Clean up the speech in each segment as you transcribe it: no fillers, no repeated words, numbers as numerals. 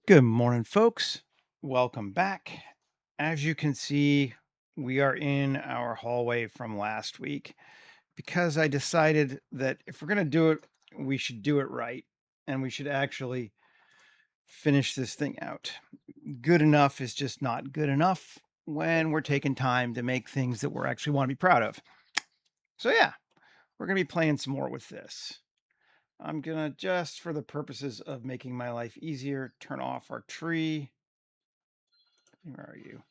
Good morning, folks. Welcome back. As you can see, we are in our hallway from last week because I decided that if we're going to do it, we should do it right and we should actually finish this thing out. Good enough is just not good enough when we're taking time to make things that we're actually want to be proud of. So, yeah, we're going to be playing some more with this. I'm going to just, for the purposes of making my life easier, turn off our tree. Where are you?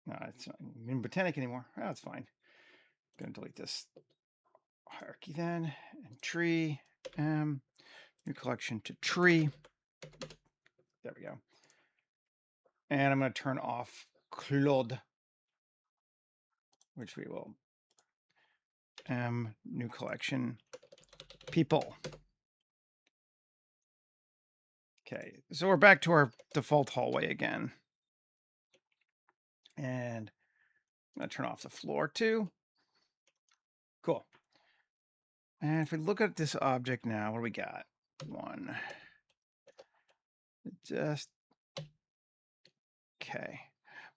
No, it's not in Botanic anymore. Oh, that's fine. I'm going to delete this hierarchy then. And tree, new collection to tree. There we go. And I'm going to turn off Claude, which we will. New collection, people. Okay, so we're back to our default hallway again. And I'm going to turn off the floor too. Cool. And if we look at this object now, what do we got? One. Just. Okay.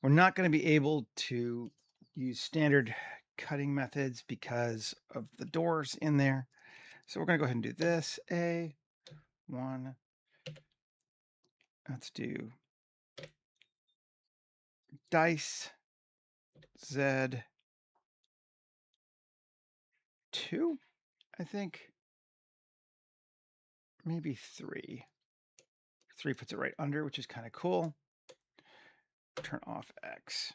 We're not going to be able to use standard cutting methods because of the doors in there. So we're going to go ahead and do this. A1. Let's do dice Z2, I think. Maybe 3. 3 puts it right under, which is kind of cool. Turn off X.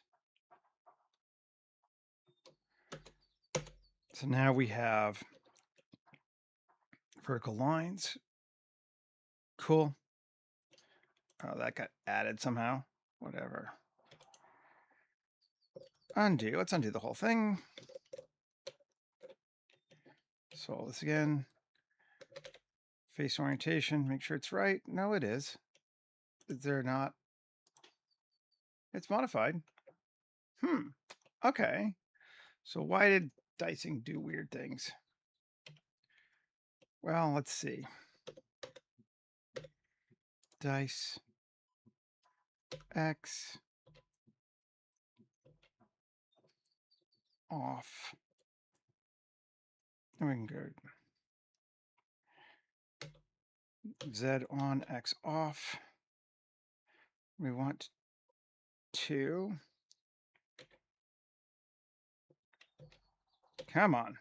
So now we have vertical lines. Cool. Oh, that got added somehow. Whatever. Undo. Let's undo the whole thing. So all this again. Face orientation. Make sure it's right. No, it is. Is there not? It's modified. Okay. So why did dicing do weird things? Well, let's see. Dice X off. And we can go Z on, X off. We want to. Come on.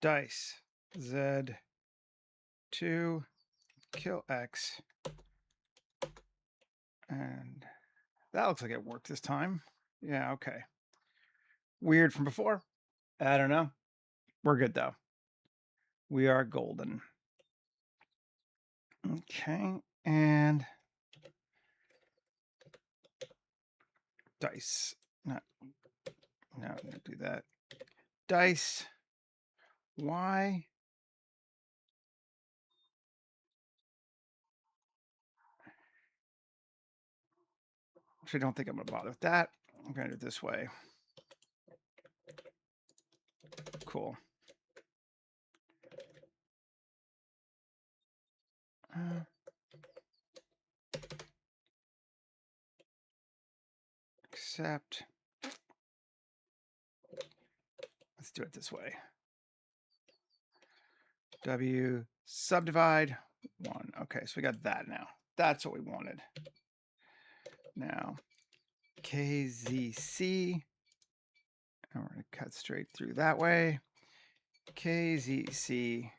Dice Z2 kill X. And that looks like it worked this time. Yeah, okay. Weird from before. I don't know. We're good though. We are golden. Okay, and dice. No, I'm gonna do that. Dice. Y. Actually, I don't think I'm gonna bother with that. I'm gonna do it this way. Cool. Accept. Let's do it this way. W subdivide 1. Okay, so we got that now. That's what we wanted. Now, KZC. And we're going to cut straight through that way. KZC.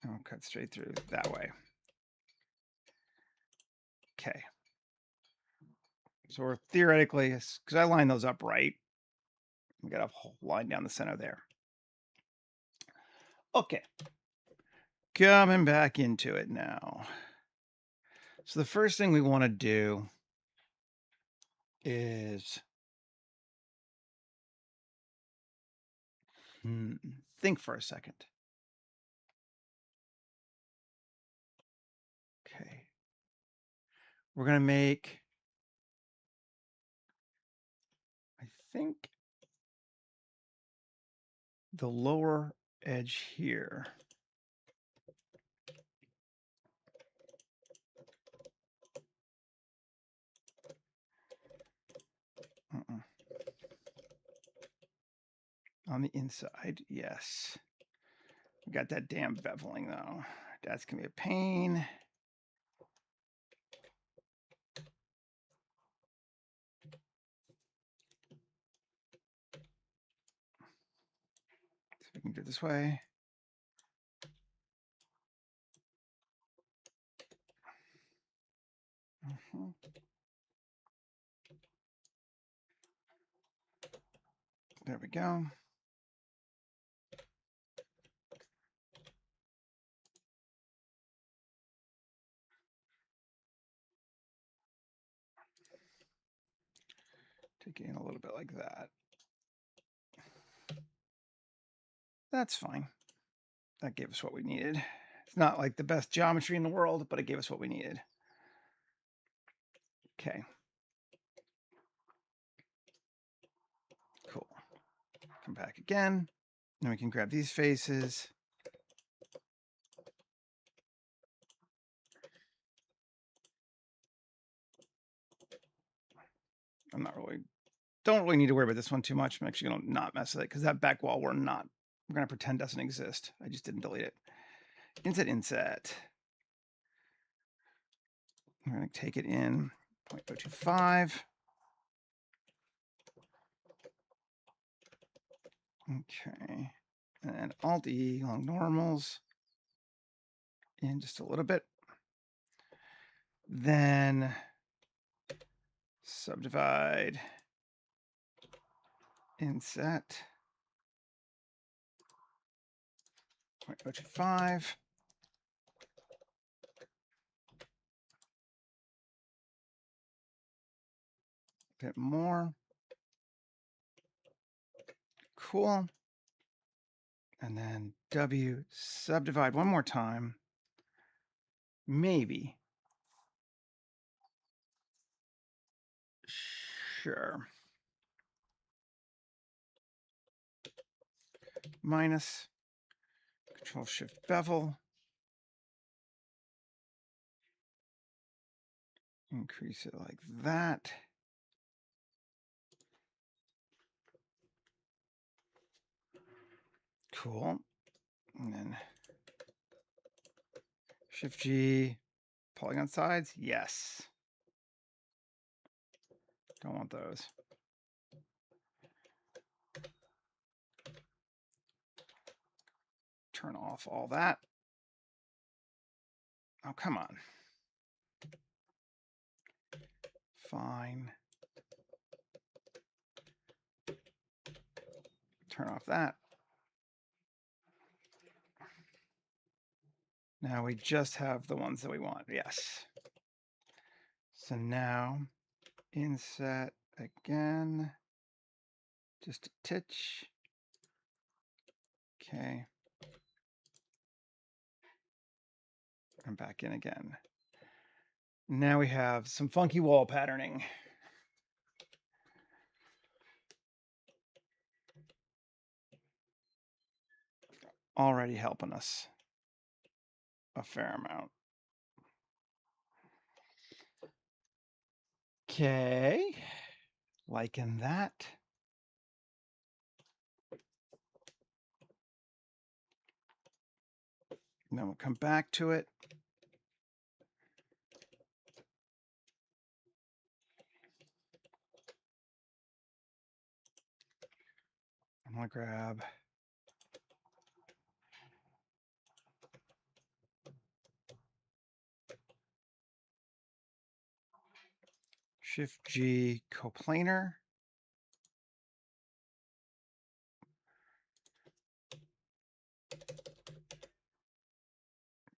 And we'll cut straight through that way. Okay. So we're theoretically, because I lined those up right, we got a whole line down the center there. Okay. Coming back into it now. So the first thing we want to do is think for a second. Okay. We're going to make, I think, the lower edge here On the inside, yes. We got that damn beveling though. That's gonna be a pain. So we can do it this way. There we go. Take it in a little bit like that. That's fine. That gave us what we needed. It's not like the best geometry in the world, but it gave us what we needed. Okay. Cool. Come back again. Then we can grab these faces. Don't really need to worry about this one too much. I'm actually going to not mess with it because that back wall we're going to pretend doesn't exist. I just didn't delete it. Inset. I'm going to take it in 0.025. Okay. And Alt-E along normals in just a little bit. Then subdivide, inset, 0.025. A bit more. Cool. And then W subdivide one more time. Maybe. Sure. Minus Control Shift bevel. Increase it like that. Cool. And then Shift G, polygon sides. Yes. Don't want those. Turn off all that. Oh, come on. Fine. Turn off that. Now we just have the ones that we want. Yes. So now inset again. Just a titch. Okay. And back in again. Now we have some funky wall patterning. Already helping us a fair amount. Okay. Liking that. Then we'll come back to it. I'm going to grab Shift G coplanar.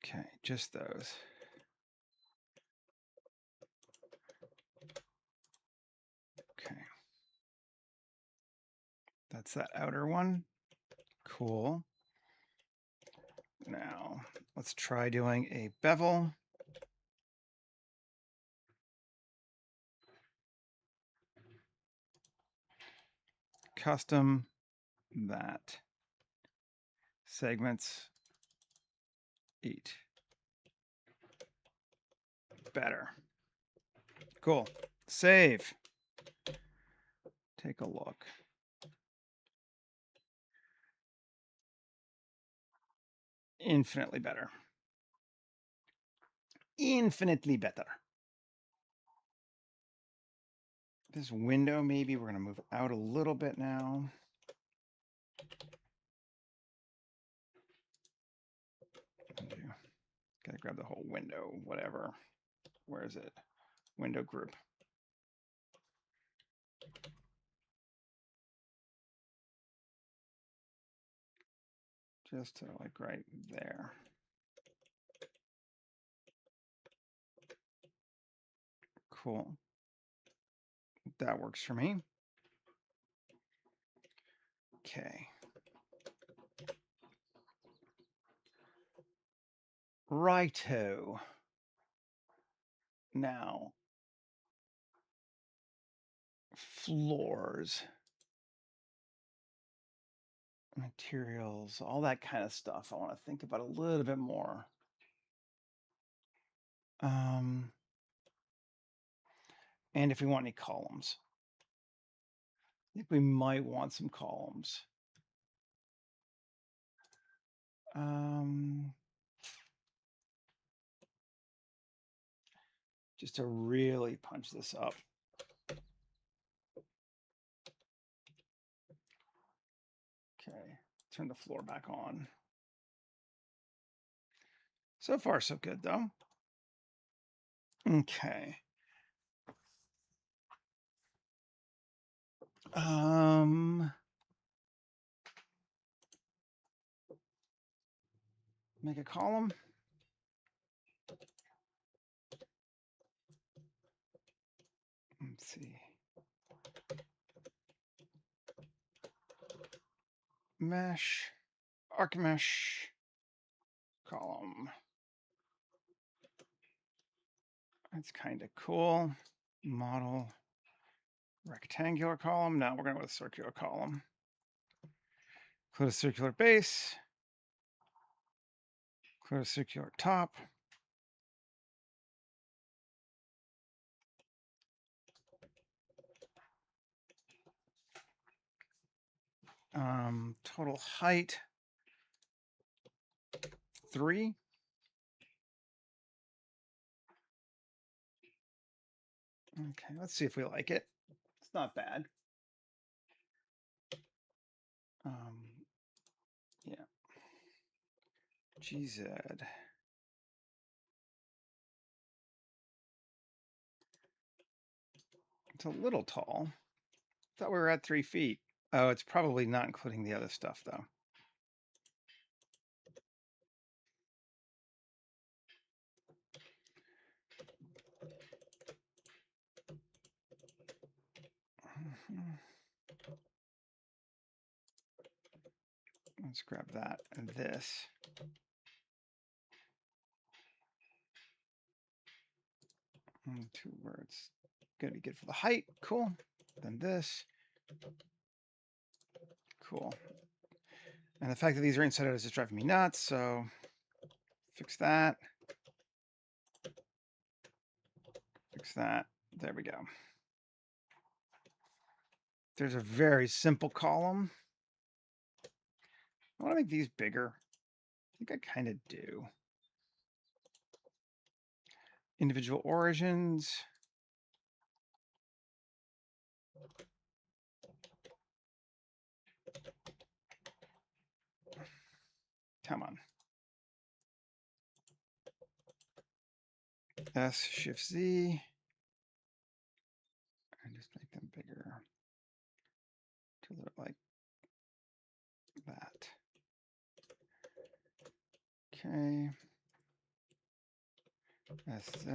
Okay, just those. Okay. That's that outer one. Cool. Now, let's try doing a bevel. Custom that. Segments 8. Better. Cool. Save. Take a look. Infinitely better. Infinitely better. This window, maybe we're going to move out a little bit now. Got to grab the whole window, whatever. Where is it? Window group. Just to like right there. Cool. That works for me. Okay. Righto. Now, floors, materials, all that kind of stuff. I want to think about a little bit more. And if we want any columns. I think we might want some columns. Just to really punch this up. Okay, turn the floor back on. So far, so good, though. Okay. Make a column. Let's see. Mesh, arc mesh, column. That's kind of cool. Model, rectangular column. Now we're going with a circular column. Include a circular base. Include a circular top. Total height 3. Okay, let's see if we like it. It's not bad. Yeah. GZ. It's a little tall. Thought we were at 3 feet. Oh, it's probably not including the other stuff, though. Let's grab that and this. And 2 words. Gonna be good for the height. Cool. Then this. Cool. And the fact that these are inside out is just driving me nuts, so fix that. Fix that. There we go. There's a very simple column. I want to make these bigger. I think I kind of do. Individual origins. Come on. S, Shift Z. And just make them bigger. To look like that. Okay. SZ.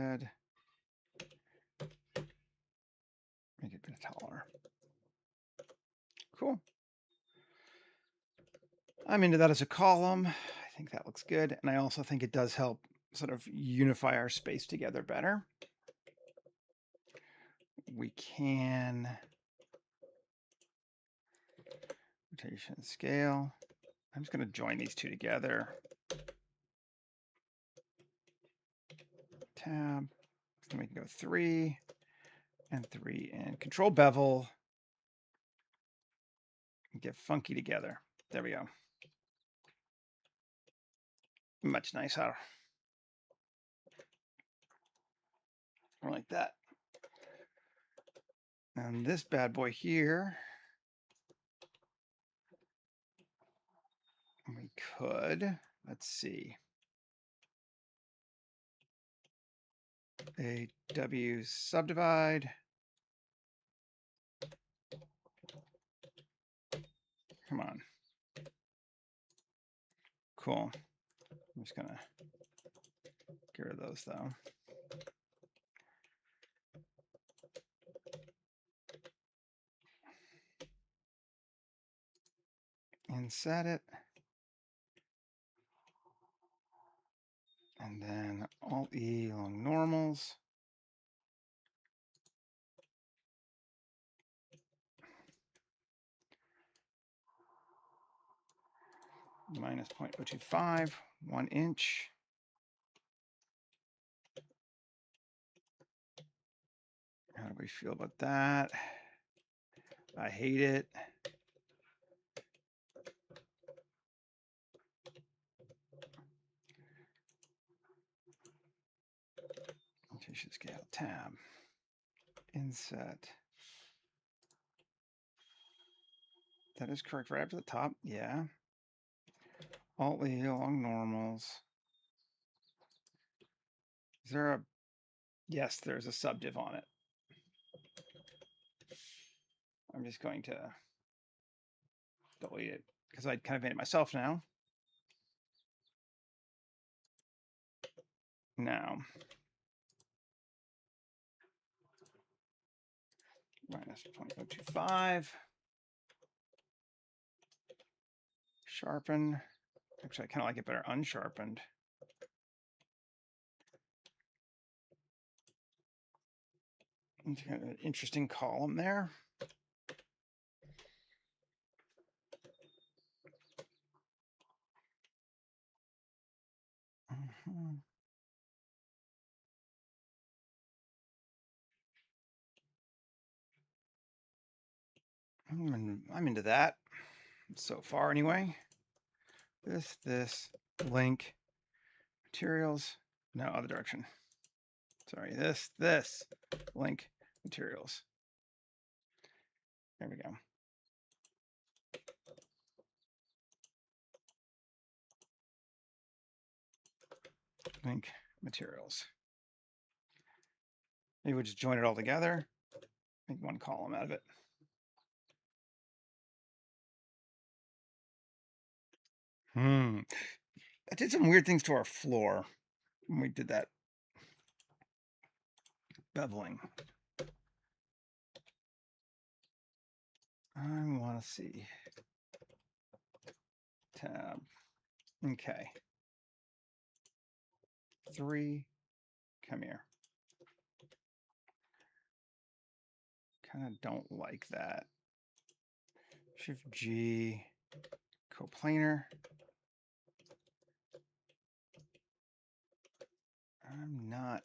Make it a bit taller. Cool. I'm into that as a column. I think that looks good. And I also think it does help sort of unify our space together better. We can rotation scale. I'm just going to join these two together. Tab. Then we can go 3 and 3 and control bevel. And get funky together. There we go. Much nicer. Like that. And this bad boy here, we could, let's see, AW subdivide. Come on. Cool. I'm just gonna get rid of those though. And set it. And then Alt-E along normals. Minus 0.025, 1 inch. How do we feel about that? I hate it. Rotation scale tab. Inset. That is correct right after the top. Yeah. Alt-E along normals. Is there a... Yes, there's a subdiv on it. I'm just going to delete it because I kind of made it myself now. Now, minus 0.025. Sharpen. Actually, I kind of like it better unsharpened. It's kind of an interesting column there. I'm into that so far anyway. This, link, materials. No, other direction. Sorry, this, link, materials. There we go. Link, materials. Maybe we'll just join it all together. Make one column out of it. I did some weird things to our floor when we did that beveling. I want to see. Tab. Okay. 3. Come here. Kind of don't like that. Shift G. Coplanar. I'm not.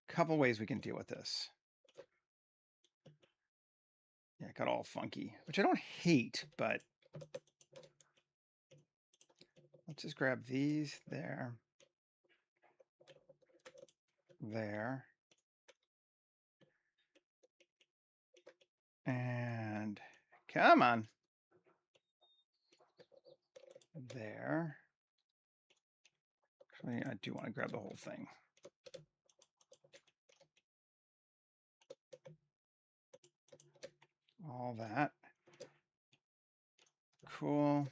Couple ways we can deal with this. Yeah, it got all funky, which I don't hate, but let's just grab these there, there, and come on, there. Actually, I do want to grab the whole thing. All that. Cool.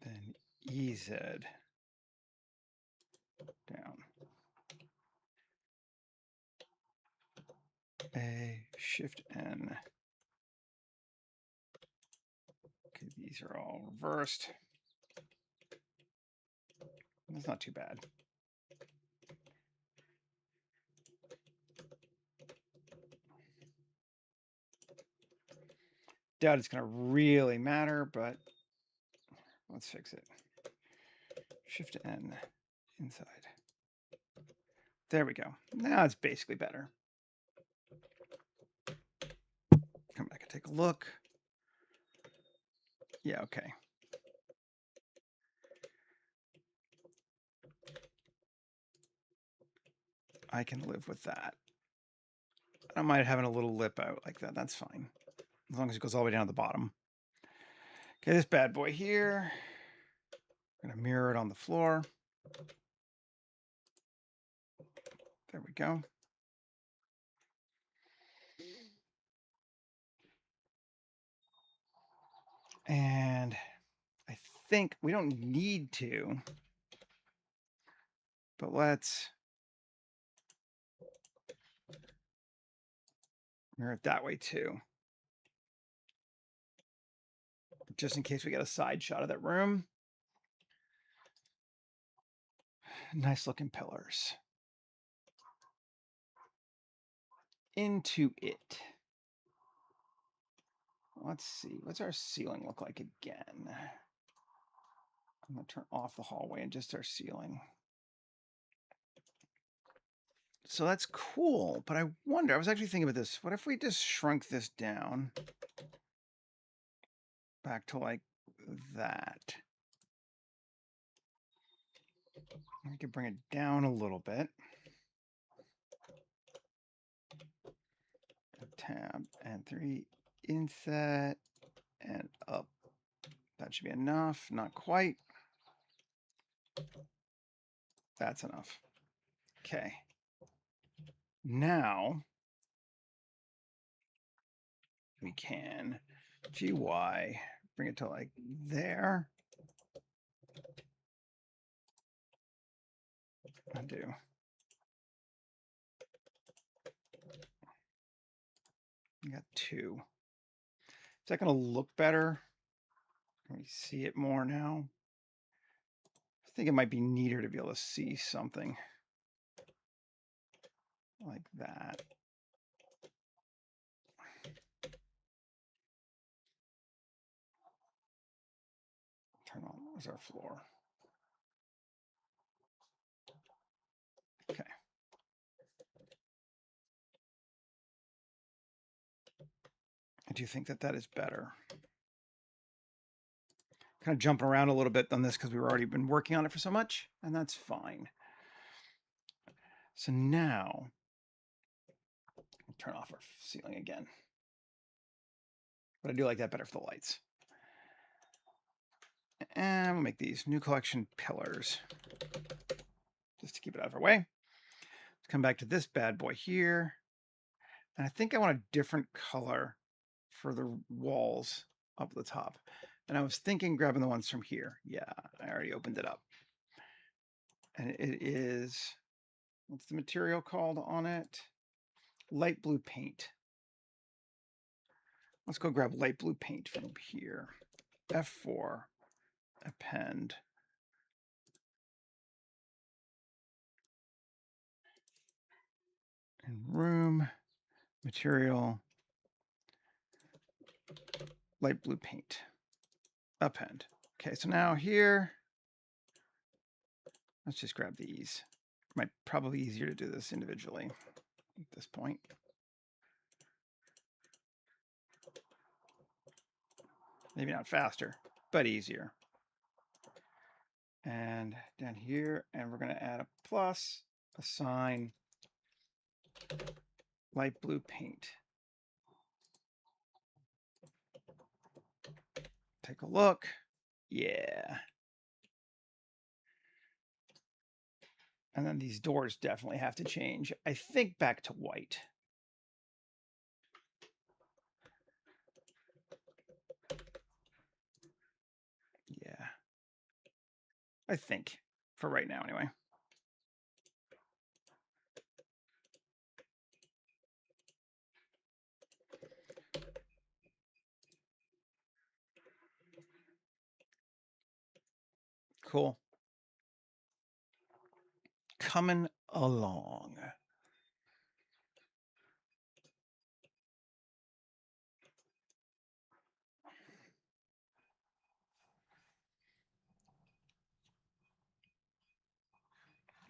Then EZ down. A, Shift N. Okay, these are all reversed. That's not too bad. Doubt it's going to really matter, but let's fix it. Shift N inside. There we go. Now it's basically better. Come back and take a look. Yeah, okay. I can live with that. I don't mind having a little lip out like that. That's fine. As long as it goes all the way down to the bottom. Okay, this bad boy here. I'm going to mirror it on the floor. There we go. And I think we don't need to, but let's mirror it that way too. Just in case we get a side shot of that room. Nice looking pillars. Into it. Let's see. What's our ceiling look like again? I'm going to turn off the hallway and just our ceiling. So that's cool, but I wonder, I was actually thinking about this. What if we just shrunk this down back to like that? We could bring it down a little bit. Tab and 3 inset and up. That should be enough. Not quite. That's enough. Okay. Now we can GY, bring it to like there. Undo. We got 2. Is that going to look better? Can we see it more now? I think it might be neater to be able to see something like that. Turn on, where's our floor? Okay. I do think that that is better. Kind of jumping around a little bit on this because we've already been working on it for so much, and that's fine. So now, I'll turn off our ceiling again. But I do like that better for the lights. And we'll make these new collection pillars just to keep it out of our way. Let's come back to this bad boy here. And I think I want a different color for the walls up the top. And I was thinking grabbing the ones from here. Yeah, I already opened it up. And it is, what's the material called on it? Light blue paint. Let's go grab light blue paint from here. F4, append. And room, material, light blue paint, append. Okay, so now here, let's just grab these. Might probably easier to do this individually at this point. Maybe not faster, but easier. And down here, and we're going to add a plus, a sign, light blue paint. Take a look. Yeah. And then these doors definitely have to change. I think back to white. Yeah. I think, for right now anyway. Cool. Coming along.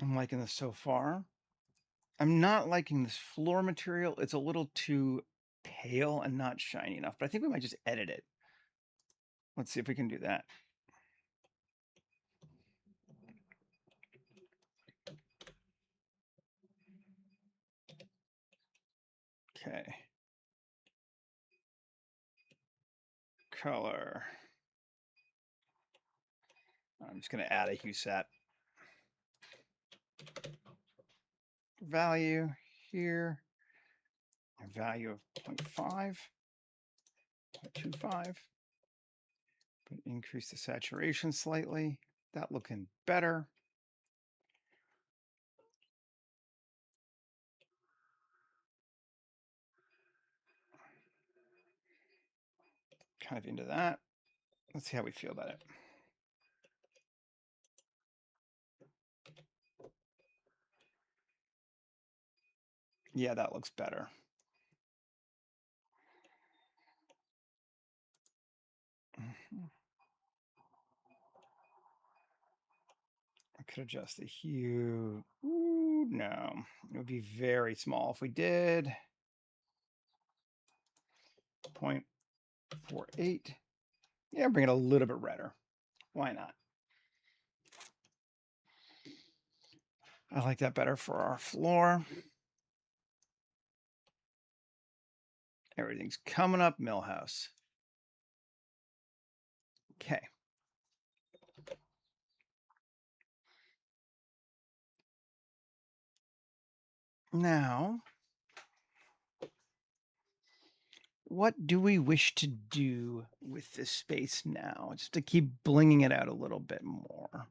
I'm liking this so far. I'm not liking this floor material. It's a little too pale and not shiny enough, but I think we might just edit it. Let's see if we can do that. Okay. Color. I'm just going to add a hue set. Value here. A value of 0.5, 0.25. Increase the saturation slightly. That looking better. Kind of into that. Let's see how we feel about it. Yeah, that looks better. I could adjust the hue. Ooh, no, it would be very small if we did. 0.48. Yeah, bring it a little bit redder. Why not? I like that better for our floor. Everything's coming up Millhouse. Okay. Now, what do we wish to do with this space now? Just to keep blinging it out a little bit more.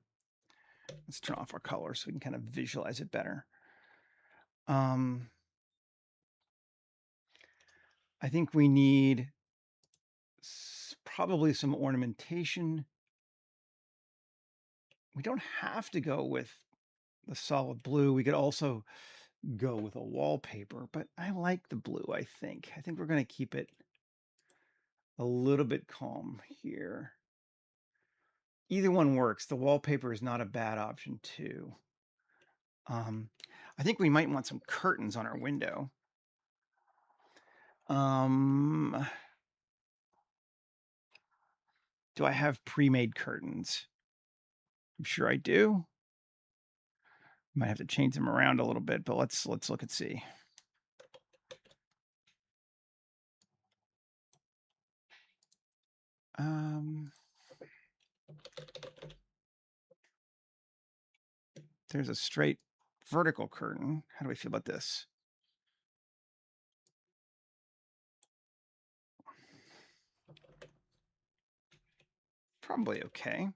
Let's turn off our color so we can kind of visualize it better. I think we need probably some ornamentation. We don't have to go with the solid blue. We could also go with a wallpaper, but I like the blue, I think. I think we're going to keep it a little bit calm here. Either one works. The wallpaper is not a bad option too. I think we might want some curtains on our window. Do I have pre-made curtains? I'm sure I do. Might have to change them around a little bit, but let's look and see. There's a straight vertical curtain. How do we feel about this? Probably okay.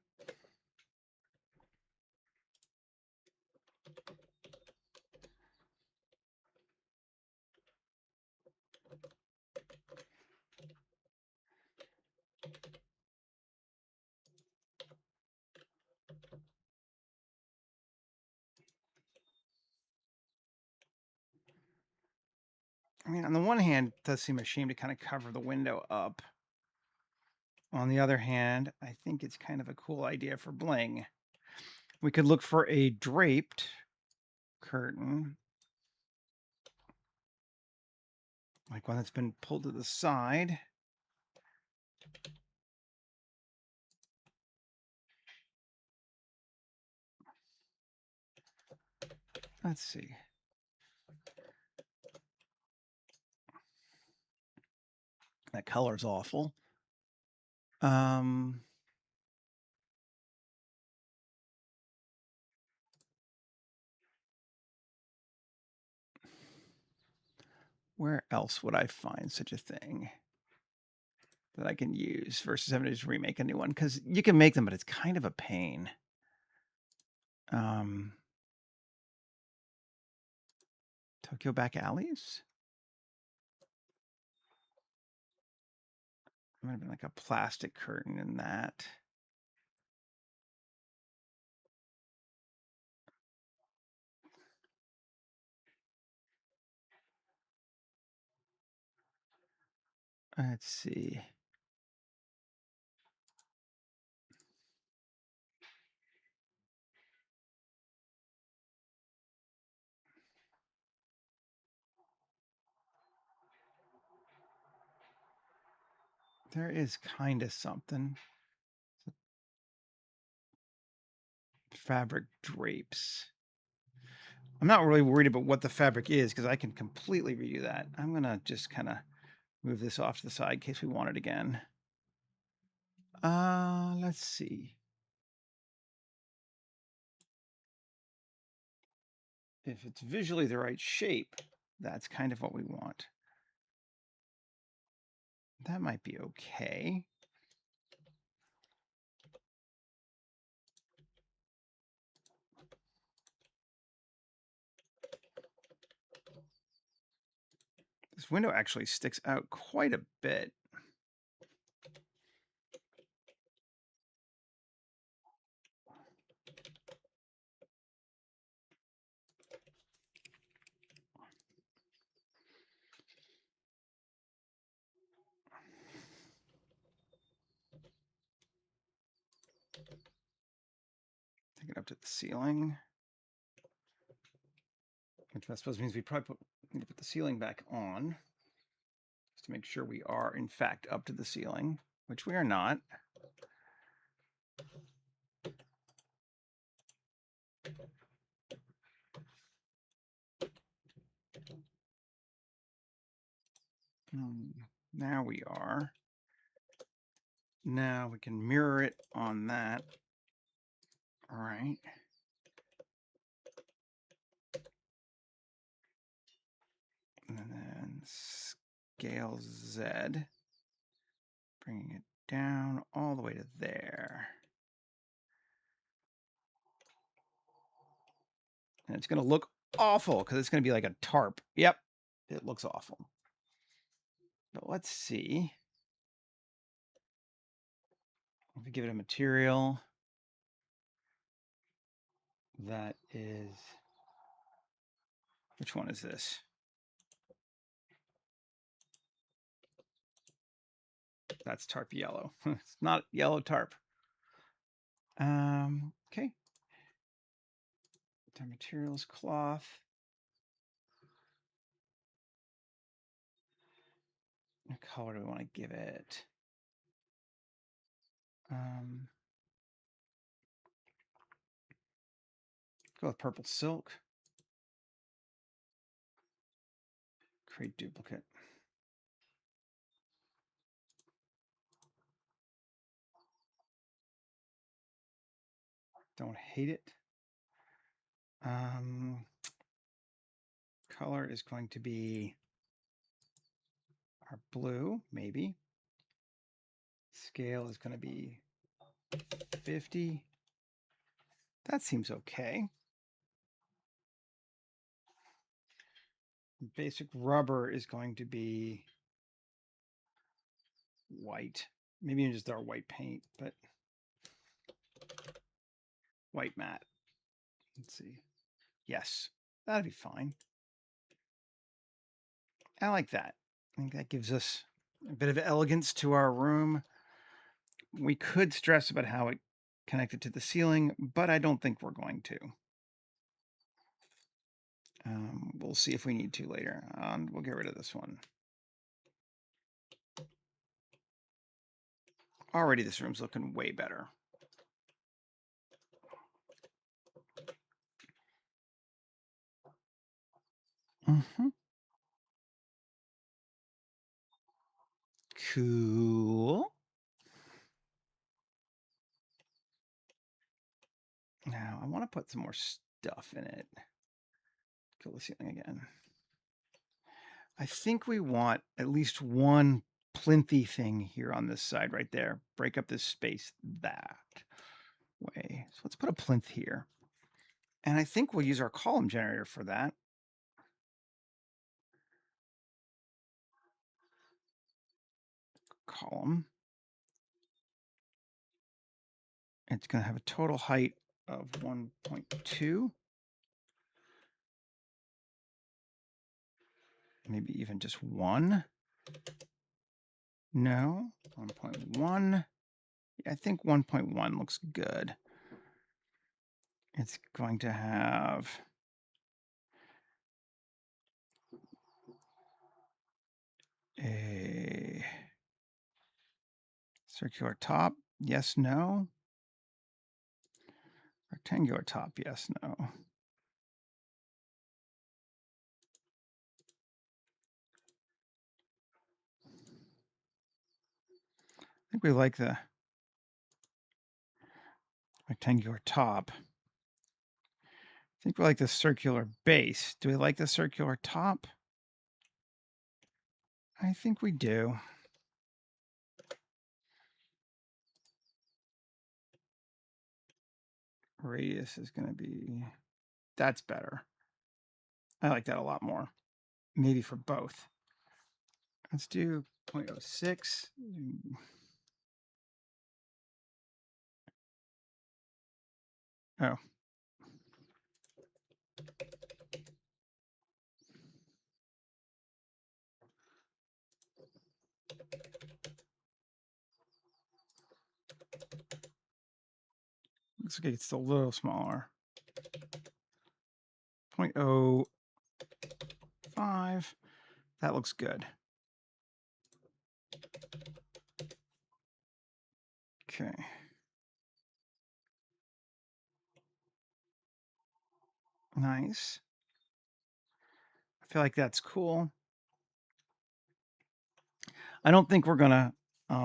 I mean, on the one hand, it does seem a shame to kind of cover the window up. On the other hand, I think it's kind of a cool idea for bling. We could look for a draped curtain, like one that's been pulled to the side. Let's see. That color's awful. Where else would I find such a thing that I can use versus having to just remake a new one? Because you can make them, but it's kind of a pain. Tokyo back alleys? Might have been like a plastic curtain in that. Let's see. There is kind of something. fabric drapes. I'm not really worried about what the fabric is because I can completely redo that. I'm going to just kind of move this off to the side in case we want it again. Let's see. If it's visually the right shape, that's kind of what we want. That might be okay. This window actually sticks out quite a bit. Take it up to the ceiling. Which I suppose means we probably need to put the ceiling back on. Just to make sure we are, in fact, up to the ceiling, which we are not. Now we are. Now we can mirror it on that. All right. And then scale Z, bringing it down all the way to there. And it's going to look awful because it's going to be like a tarp. Yep, it looks awful. But let's see. If we give it a material that is, which one is this? That's tarp yellow. It's not yellow tarp. Okay. The material is cloth. What color do we want to give it? Go with purple silk. Create duplicate. Don't hate it. Color is going to be our blue, maybe. Scale is going to be 50. That seems okay. Basic rubber is going to be white. Maybe just our white paint, but white matte. Let's see. Yes, that'd be fine. I like that. I think that gives us a bit of elegance to our room. We could stress about how it connected to the ceiling, but I don't think we're going to. We'll see if we need to later. We'll get rid of this one. Already this room's looking way better. Cool. Now I want to put some more stuff in it. Kill the ceiling again. I think we want at least one plinthy thing here on this side right there. Break up this space that way. So let's put a plinth here. And I think we'll use our column generator for that. Column. It's going to have a total height of 1.2. Maybe even just 1. No, 1.1. I think 1.1 looks good. It's going to have a circular top. Yes, no. Rectangular top, yes, no. I think we like the rectangular top. I think we like the circular base. Do we like the circular top? I think we do. Radius is going to be, that's better. I like that a lot more. Maybe for both. Let's do 0.06. Oh. Looks like it's a little smaller. 0.05. That looks good. Okay. Nice. I feel like that's cool. I don't think we're gonna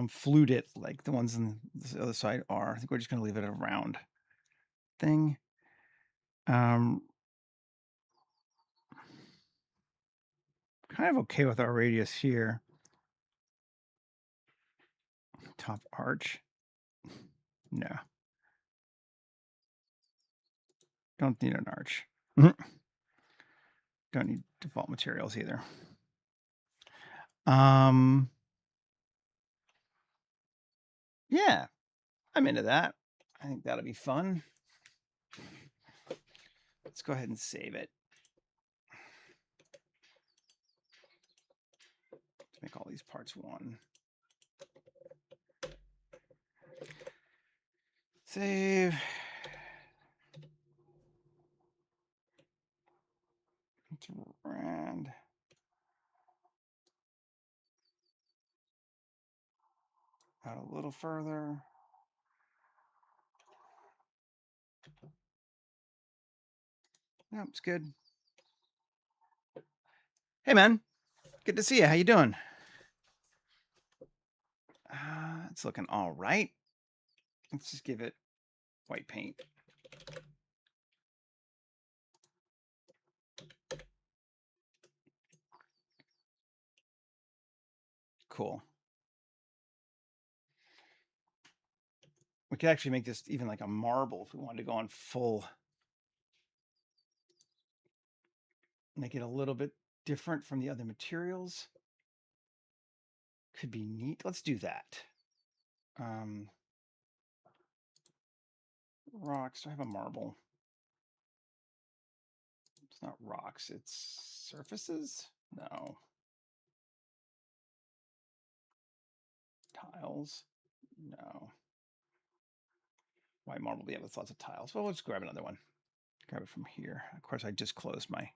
flute it like the ones on the other side are. I think we're just gonna leave it a round thing. Kind of okay with our radius here. Top arch. No. Don't need an arch. Don't need default materials either. Yeah, I'm into that. I think that'll be fun. Let's go ahead and save it. Let's make all these parts one. Save. Let's round. Out a little further. Yeah, it's good. Hey, man. Good to see you. How you doing? It's looking all right. Let's just give it white paint. Cool. We could actually make this even like a marble if we wanted to go on full. Make it a little bit different from the other materials. Could be neat. Let's do that. Rocks. Do I have a marble? It's not rocks. It's surfaces? No. Tiles? No. White marble, yeah, with lots of tiles. Well, let's grab another one. Grab it from here. Of course, I just closed my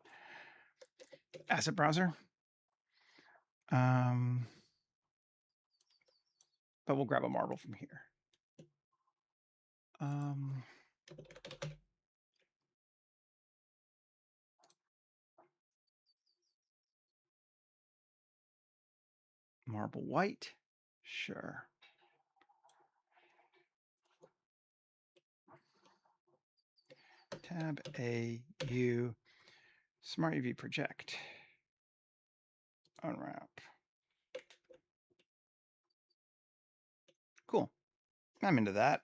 asset browser. But we'll grab a marble from here. Marble white, sure. Tab A U Smart UV project. Unwrap. Cool. I'm into that.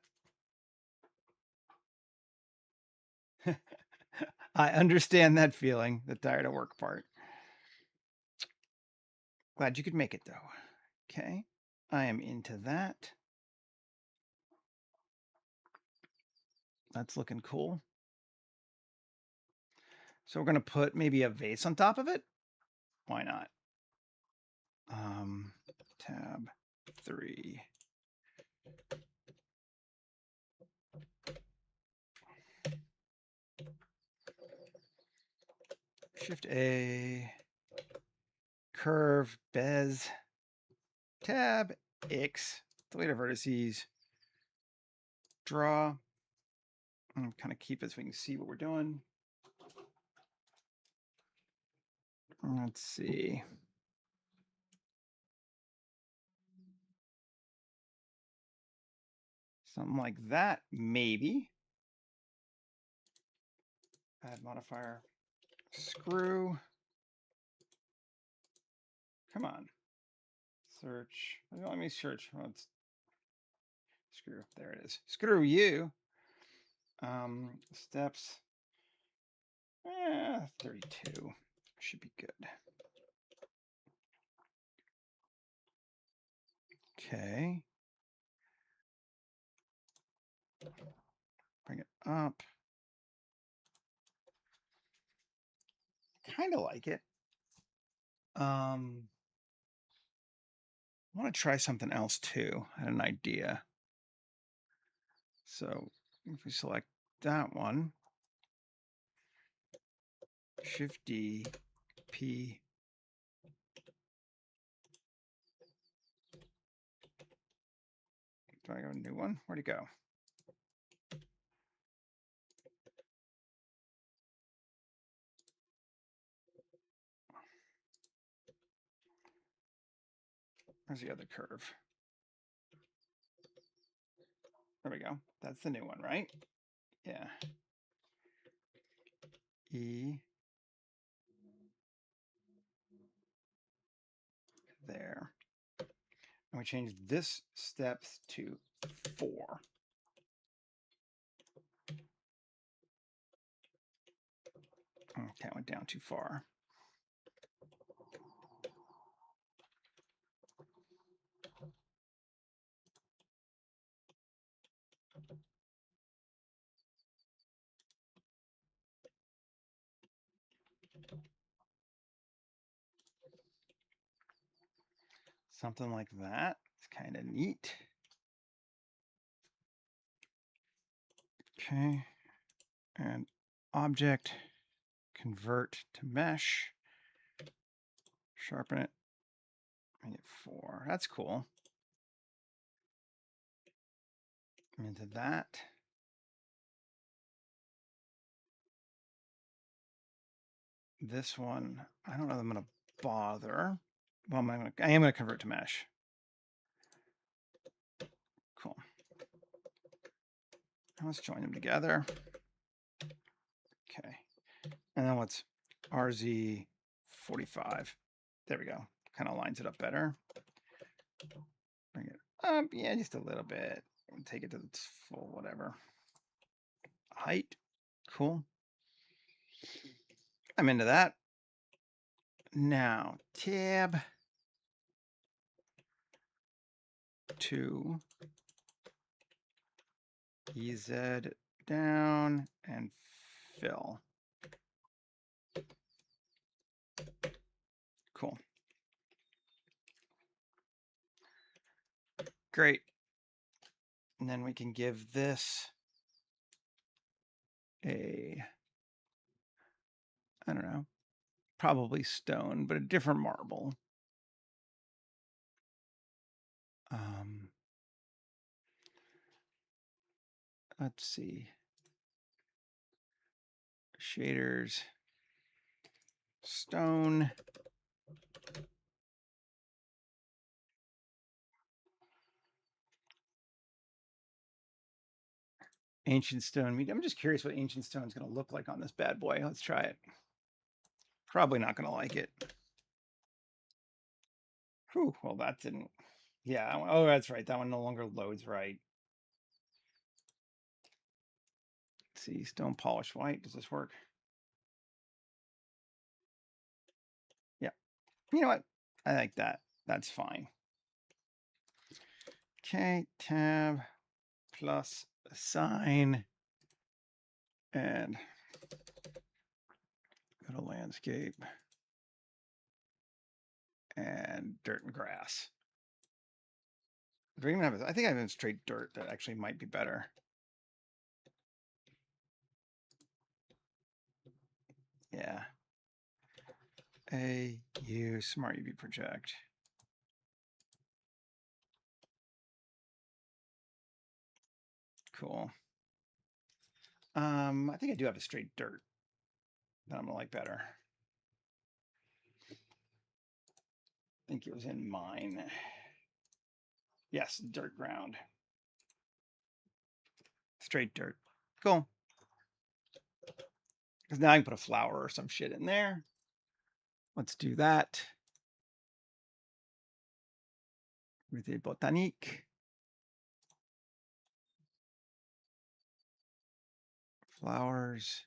I understand that feeling, the tired of work part. Glad you could make it though. Okay. I am into that. That's looking cool. So we're going to put maybe a vase on top of it. Why not? Tab 3. Shift A. Curve, Bez. Tab X. Delete our vertices. Draw. And kind of keep it so we can see what we're doing. Let's see. Something like that, maybe. Add modifier, screw. Come on. Search. Let me search. Let's screw. There it is. Screw you. Steps. 32. Should be good. Okay. Bring it up. Kind of like it. I want to try something else too. I had an idea. So if we select that one, Shift D, P. Do I go a new one? Where'd it go? Where's the other curve? There we go. That's the new one, right? Yeah. E. There. And we change this steps to 4. Okay, I went down too far. Something like that. It's kind of neat. Okay. And object, convert to mesh, sharpen it, make it 4. That's cool. Into that. This one, I don't know if I'm going to bother. Well, I am going to convert to mesh. Cool. Let's join them together. Okay. And then what's RZ45? There we go. Kind of lines it up better. Bring it up. Yeah, just a little bit. Take it to the full whatever. Height. Cool. I'm into that. Now, tab 2, EZ down, and fill. Cool. Great. And then we can give this a, I don't know, probably stone, but a different marble. Let's see. Shaders, stone. Ancient stone. I'm just curious what ancient stone is going to look like on this bad boy. Let's try it. Probably not going to like it. Whew, well, that didn't. Yeah. Oh, that's right. That one no longer loads right. Let's see. Stone polished white. Does this work? Yeah. You know what? I like that. That's fine. Okay. Tab plus assign. And go to landscape. And dirt and grass. Do we even have? I think I have straight dirt. That actually might be better. Yeah. AU Smart UV Project. Cool. I think I do have a straight dirt that I'm gonna like better. I think it was in mine. Yes, dirt ground. Straight dirt. Cool. Because now I can put a flower or some shit in there. Let's do that. With a botanique. Flowers.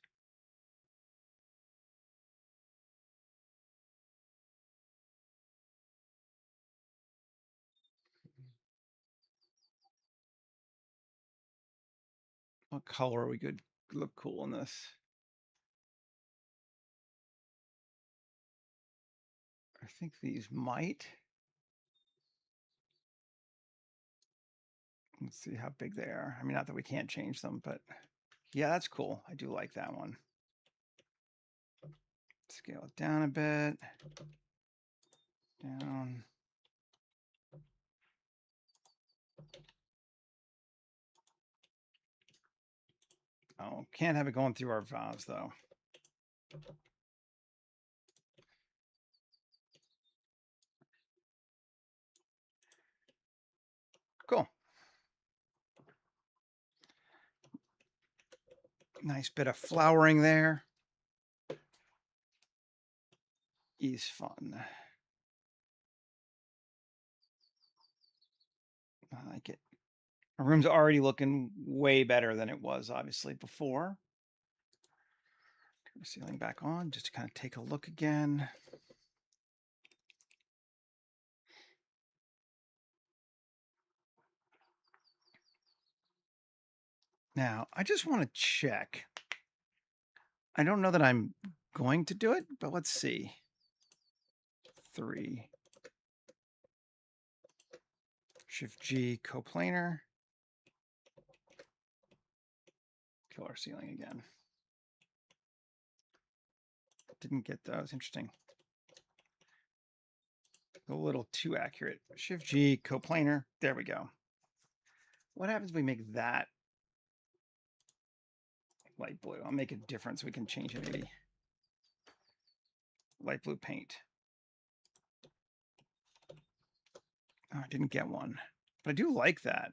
What color we could look cool in this? I think these might. Let's see how big they are. I mean, not that we can't change them, but yeah, that's cool. I do like that one. Scale it down a bit. Down. Oh, can't have it going through our vase though. Cool. Nice bit of flowering there. Is fun. I like it. Our room's already looking way better than it was, obviously, before. Turn the ceiling back on just to kind of take a look again. Now, I just want to check. I don't know that I'm going to do it, but let's see. 3. Shift G, coplanar. Kill our ceiling again. Didn't get those. Interesting. A little too accurate. Shift G, coplanar. There we go. What happens if we make that light blue? I'll make it different so we can change it maybe. Light blue paint. Oh, I didn't get one, but I do like that.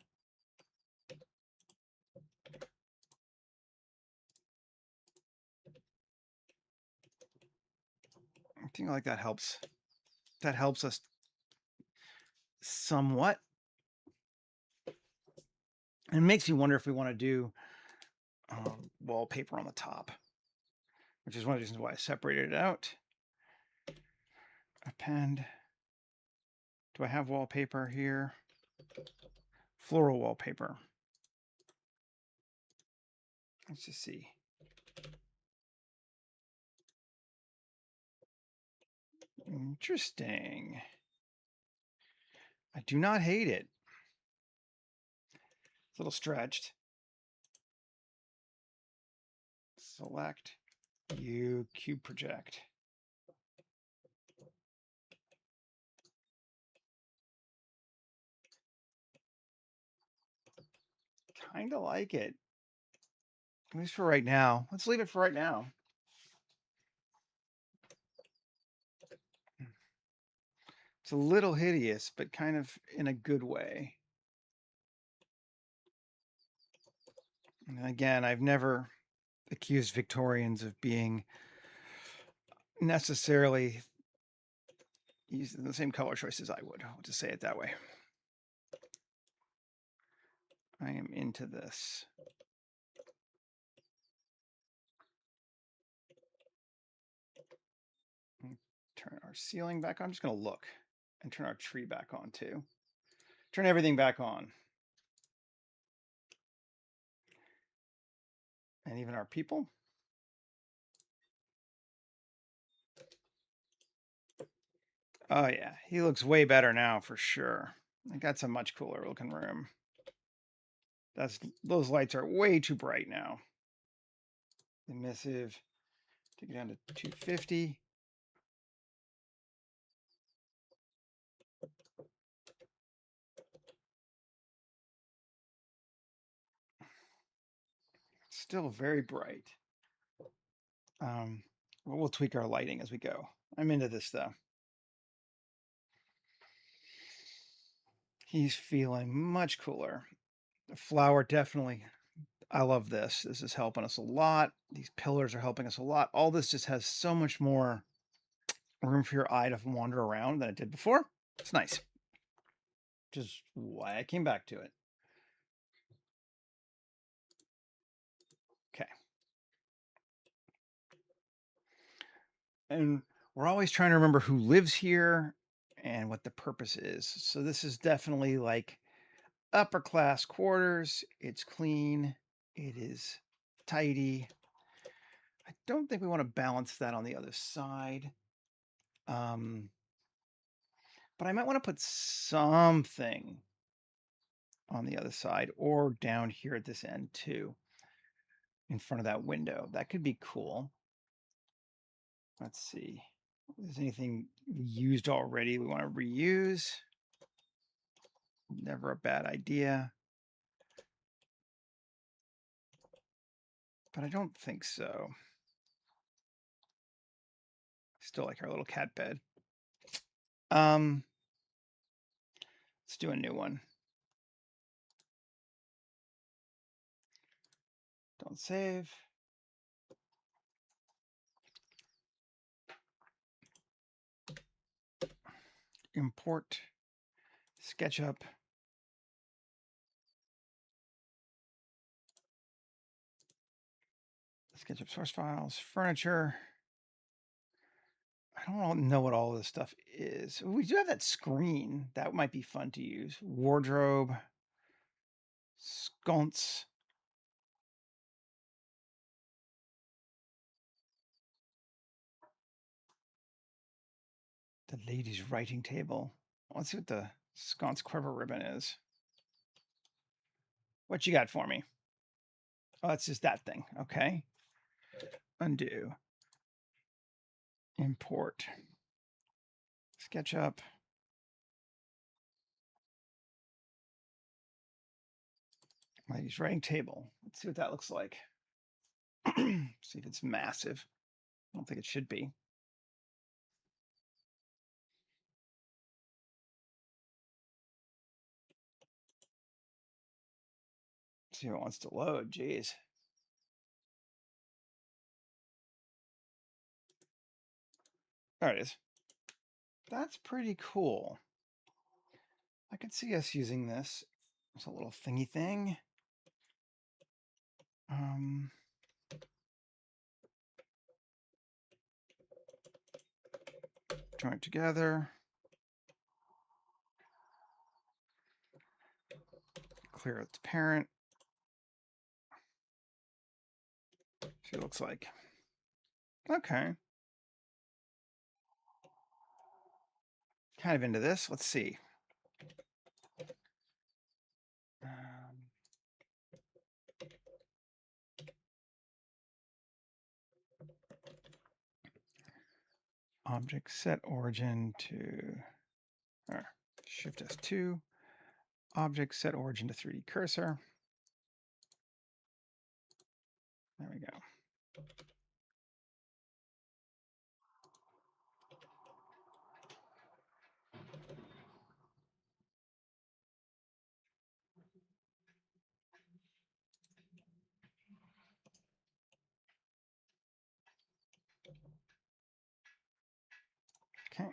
I think like that helps. That helps us somewhat. And it makes me wonder if we want to do wallpaper on the top, which is one of the reasons why I separated it out. Append. Do I have wallpaper here? Floral wallpaper. Let's just see. Interesting. I do not hate it. It's a little stretched. Select U, cube project. Kind of like it. At least for right now. Let's leave it for right now. It's a little hideous, but kind of in a good way. And again, I've never accused Victorians of being necessarily using the same color choices I would. I'll just say it that way. I am into this. Turn our ceiling back on. I'm just going to look and turn our tree back on too. Turn everything back on. And even our people. Oh yeah, he looks way better now for sure. I got some much cooler looking room. Those lights are way too bright now. Emissive. Take it down to 250. Still very bright. We'll tweak our lighting as we go. I'm into this though. He's feeling much cooler. The flower definitely. I love this. This is helping us a lot. These pillars are helping us a lot. All this just has so much more room for your eye to wander around than it did before. It's nice. Which is why I came back to it. Okay. And we're always trying to remember who lives here and what the purpose is. So this is definitely like upper class quarters. It's clean. It is tidy. I don't think we want to balance that on the other side. But I might want to put something on the other side or down here at this end too, in front of that window. That could be cool. Let's see. If there's anything used already we want to reuse. Never a bad idea. But I don't think so. Still like our little cat bed. Let's do a new one. Don't save. Import SketchUp. SketchUp source files, furniture. I don't know what all this stuff is. We do have that screen. That might be fun to use. Wardrobe. Sconce. The ladies' writing table. Let's see what the sconce quiver ribbon is. What you got for me? Oh, it's just that thing. Okay. Undo. Import. SketchUp. Ladies' writing table. Let's see what that looks like. See if it's massive. I don't think it should be. See if it wants to load. Jeez. There it is. That's pretty cool. I could see us using this. It's a little thingy thing. Join it together. Clear its parent. See what it looks like. Okay. Kind of into this. Let's see. Object set origin to Shift S2. Object set origin to 3D cursor. There we go. Okay.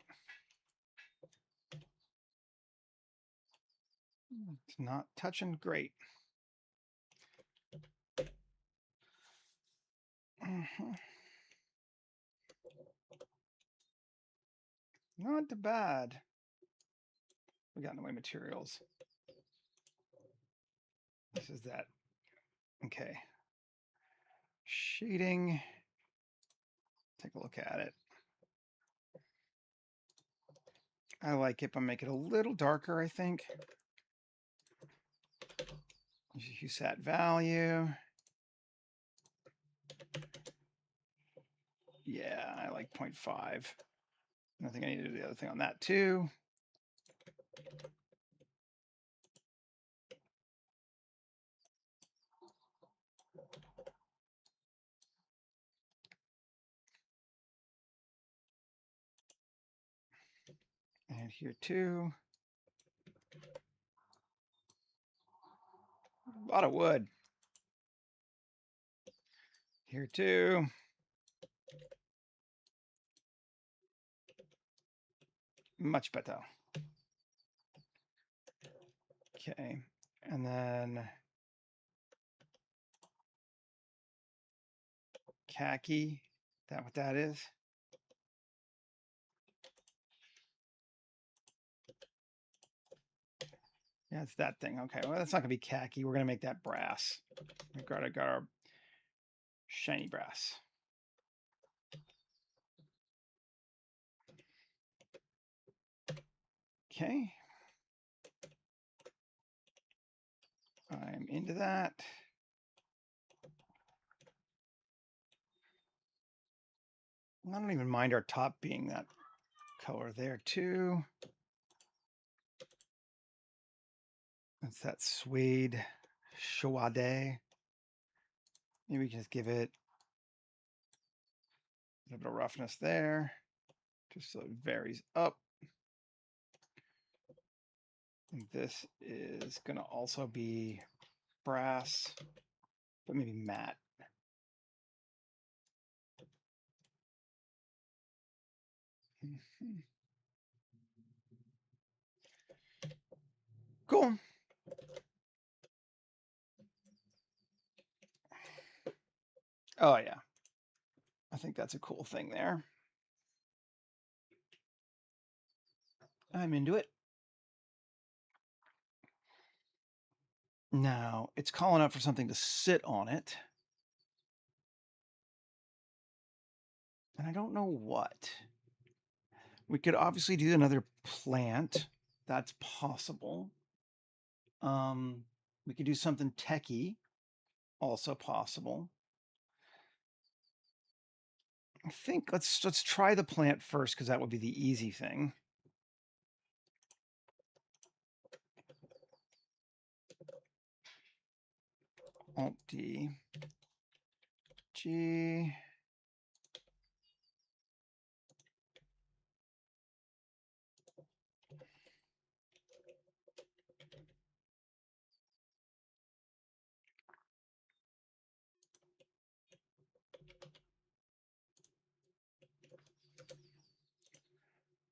It's not touching great. Not too bad. We got in the way materials. This is that. Okay. Shading. Take a look at it. I like it, but make it a little darker, I think. Use that value. Yeah, I like 0.5. I think I need to do the other thing on that too. here too. A lot of wood. Here too. Much better. Okay, and then khaki. Is that what that is? Yeah, it's that thing. Okay, well, that's not gonna be khaki. We're gonna make that brass. We got our shiny brass. Okay. I'm into that. I don't even mind our top being that color there too. It's that suede Shawade. Maybe we can just give it a little bit of roughness there, just so it varies up. And this is going to also be brass, but maybe matte. Cool. Oh, yeah. I think that's a cool thing there. I'm into it. Now, it's calling out for something to sit on it. And I don't know what. We could obviously do another plant. That's possible. We could do something techie. Also possible. I think let's try the plant first because that would be the easy thing. Alt D G.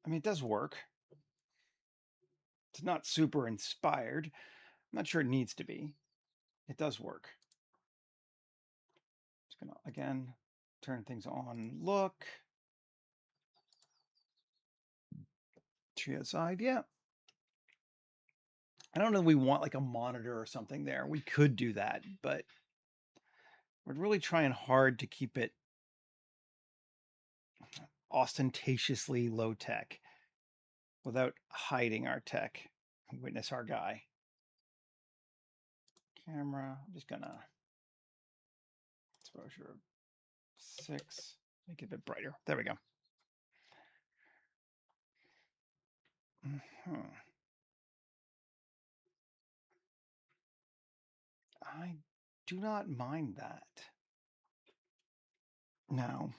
I mean, it does work. It's not super inspired. I'm not sure it needs to be. It does work. Just gonna again turn things on. Look. Trio side, yeah. I don't know if we want like a monitor or something there. We could do that, but we're really trying hard to keep it ostentatiously low tech without hiding our tech. Witness our guy. Camera, I'm just gonna exposure 6, make it a bit brighter. There we go. I do not mind that. Now,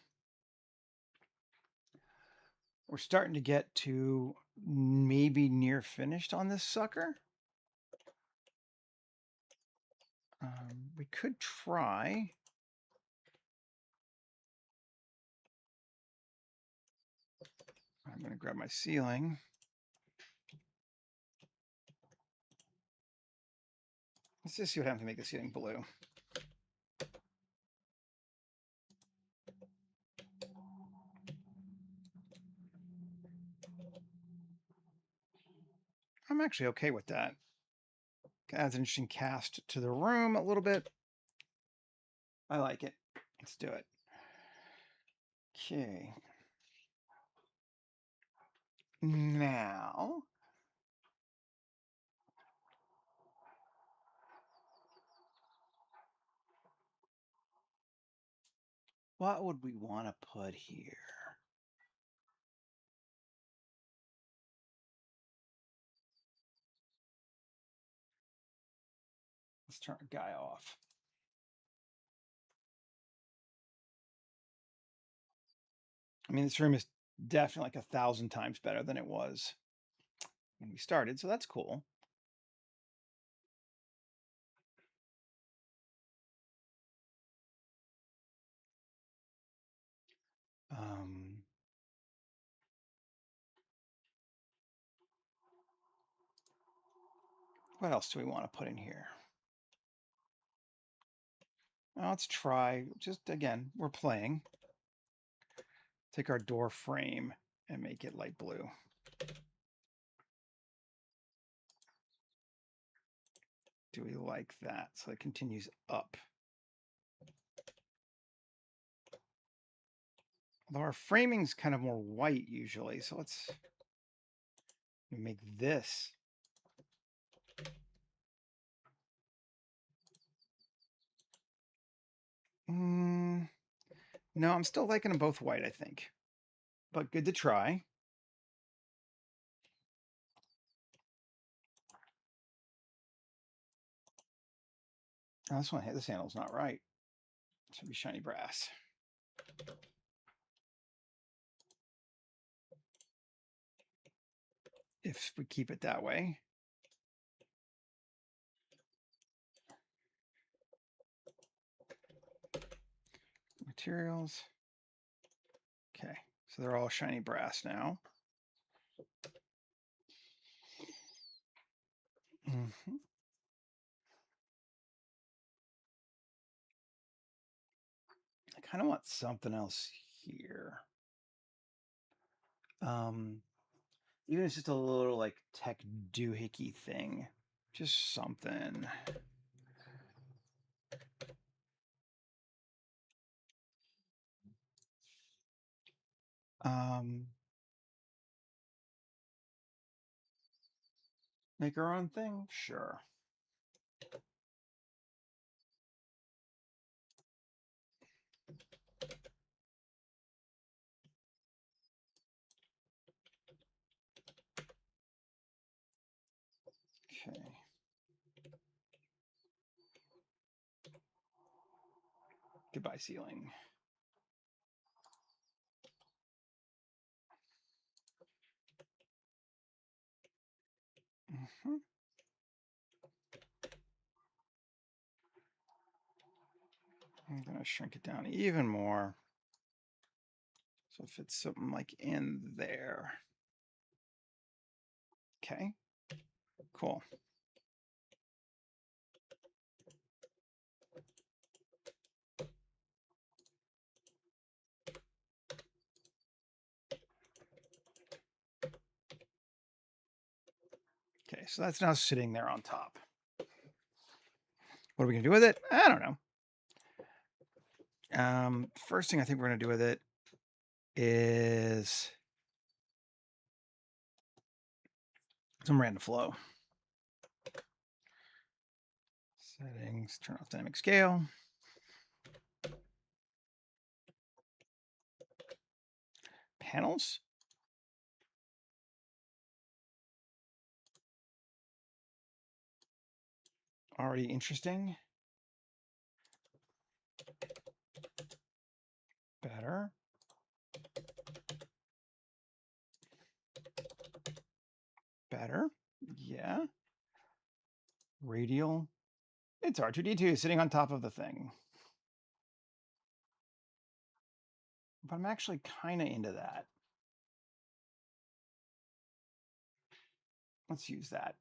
we're starting to get to maybe near finished on this sucker. We could try. I'm going to grab my ceiling. Let's just see what happens to make the ceiling blue. I'm actually okay with that. Adds an interesting cast to the room a little bit. I like it. Let's do it. Okay. Now, what would we want to put here? Let's turn a guy off. I mean, this room is definitely like 1,000 times better than it was. when we started, so that's cool. Um, what else do we want to put in here? Now let's try, just again, we're playing. Take our door frame and make it light blue. Do we like that? So it continues up. Although our framing's kind of more white usually, so let's make this. No, I'm still liking them both white, I think. But good to try. Oh, this handle's not right. It should be shiny brass. If we keep it that way. Materials. Okay, so they're all shiny brass now. Mm-hmm. I kind of want something else here. Even if it's just a little like tech doohickey thing, just something. Make our own thing, sure. Okay. Goodbye, ceiling. Mm-hmm. I'm going to shrink it down even more. So if it's something like in there. Okay, cool. Okay, so that's now sitting there on top. What are we going to do with it? I don't know. First thing I think we're going to do with it is some random flow. Settings, turn off dynamic scale. Panels. Already interesting. Better. Better. Yeah. Radial. It's R2D2 sitting on top of the thing. But I'm actually kind of into that. Let's use that.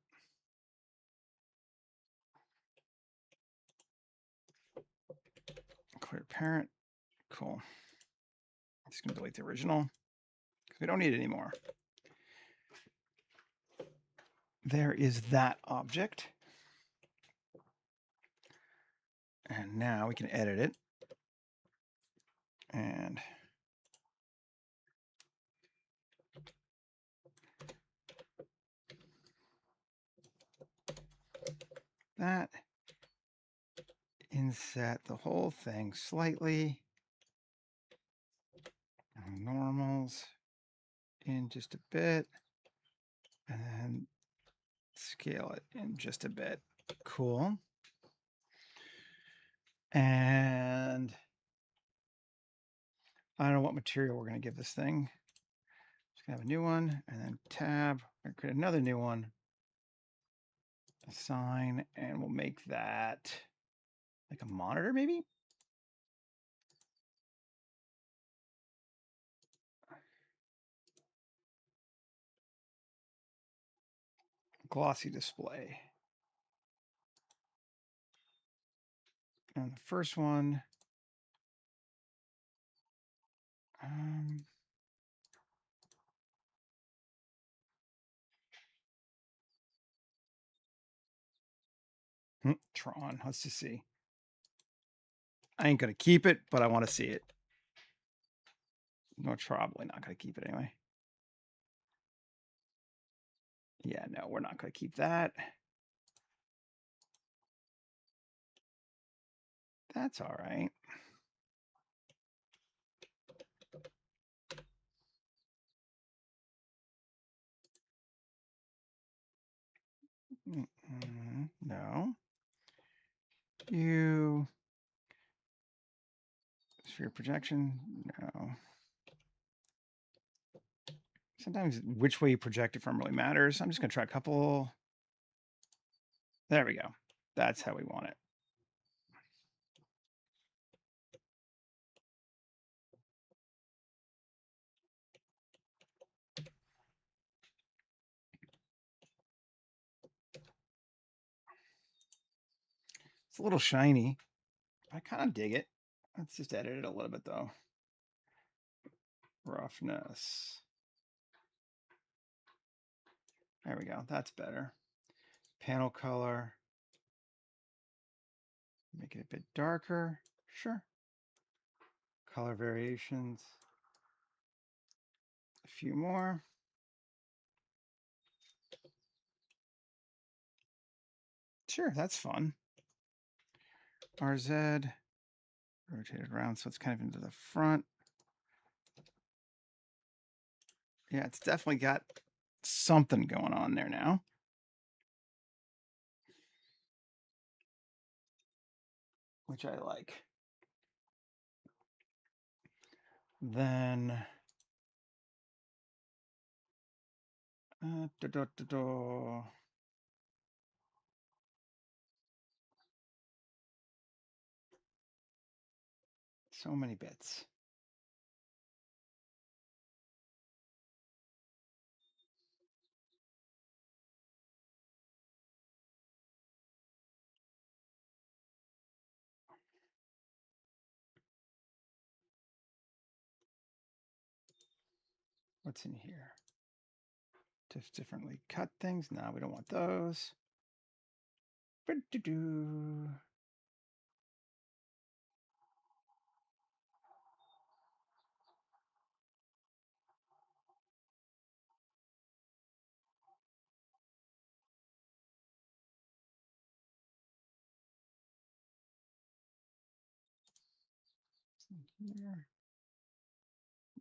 Clear parent. Cool. I'm just going to delete the original because we don't need it anymore. There is that object. And now we can edit it. And that. Inset the whole thing slightly. Normals in just a bit. And then scale it in just a bit. Cool. And I don't know what material we're going to give this thing. Just Have a new one, and then tab, or create another new one. Assign, and we'll make that like a monitor, maybe? Glossy display. And the first one, Tron, let's just see. I ain't gonna keep it, but I want to see it. No, probably not gonna keep it anyway. Yeah, no, we're not gonna keep that. That's all right. No. You sphere projection? No. Sometimes which way you project it from really matters. I'm just gonna try a couple. There we go. That's how we want it. It's a little shiny. I kind of dig it. Let's just edit it a little bit though. Roughness. There we go. That's better. Panel color. Make it a bit darker. Sure. Color variations. A few more. Sure, that's fun. RZ. Rotate it around so it's kind of into the front. Yeah, it's definitely got something going on there now. Which I like. Then so many bits. What's in here? Just differently cut things. No, we don't want those. Here.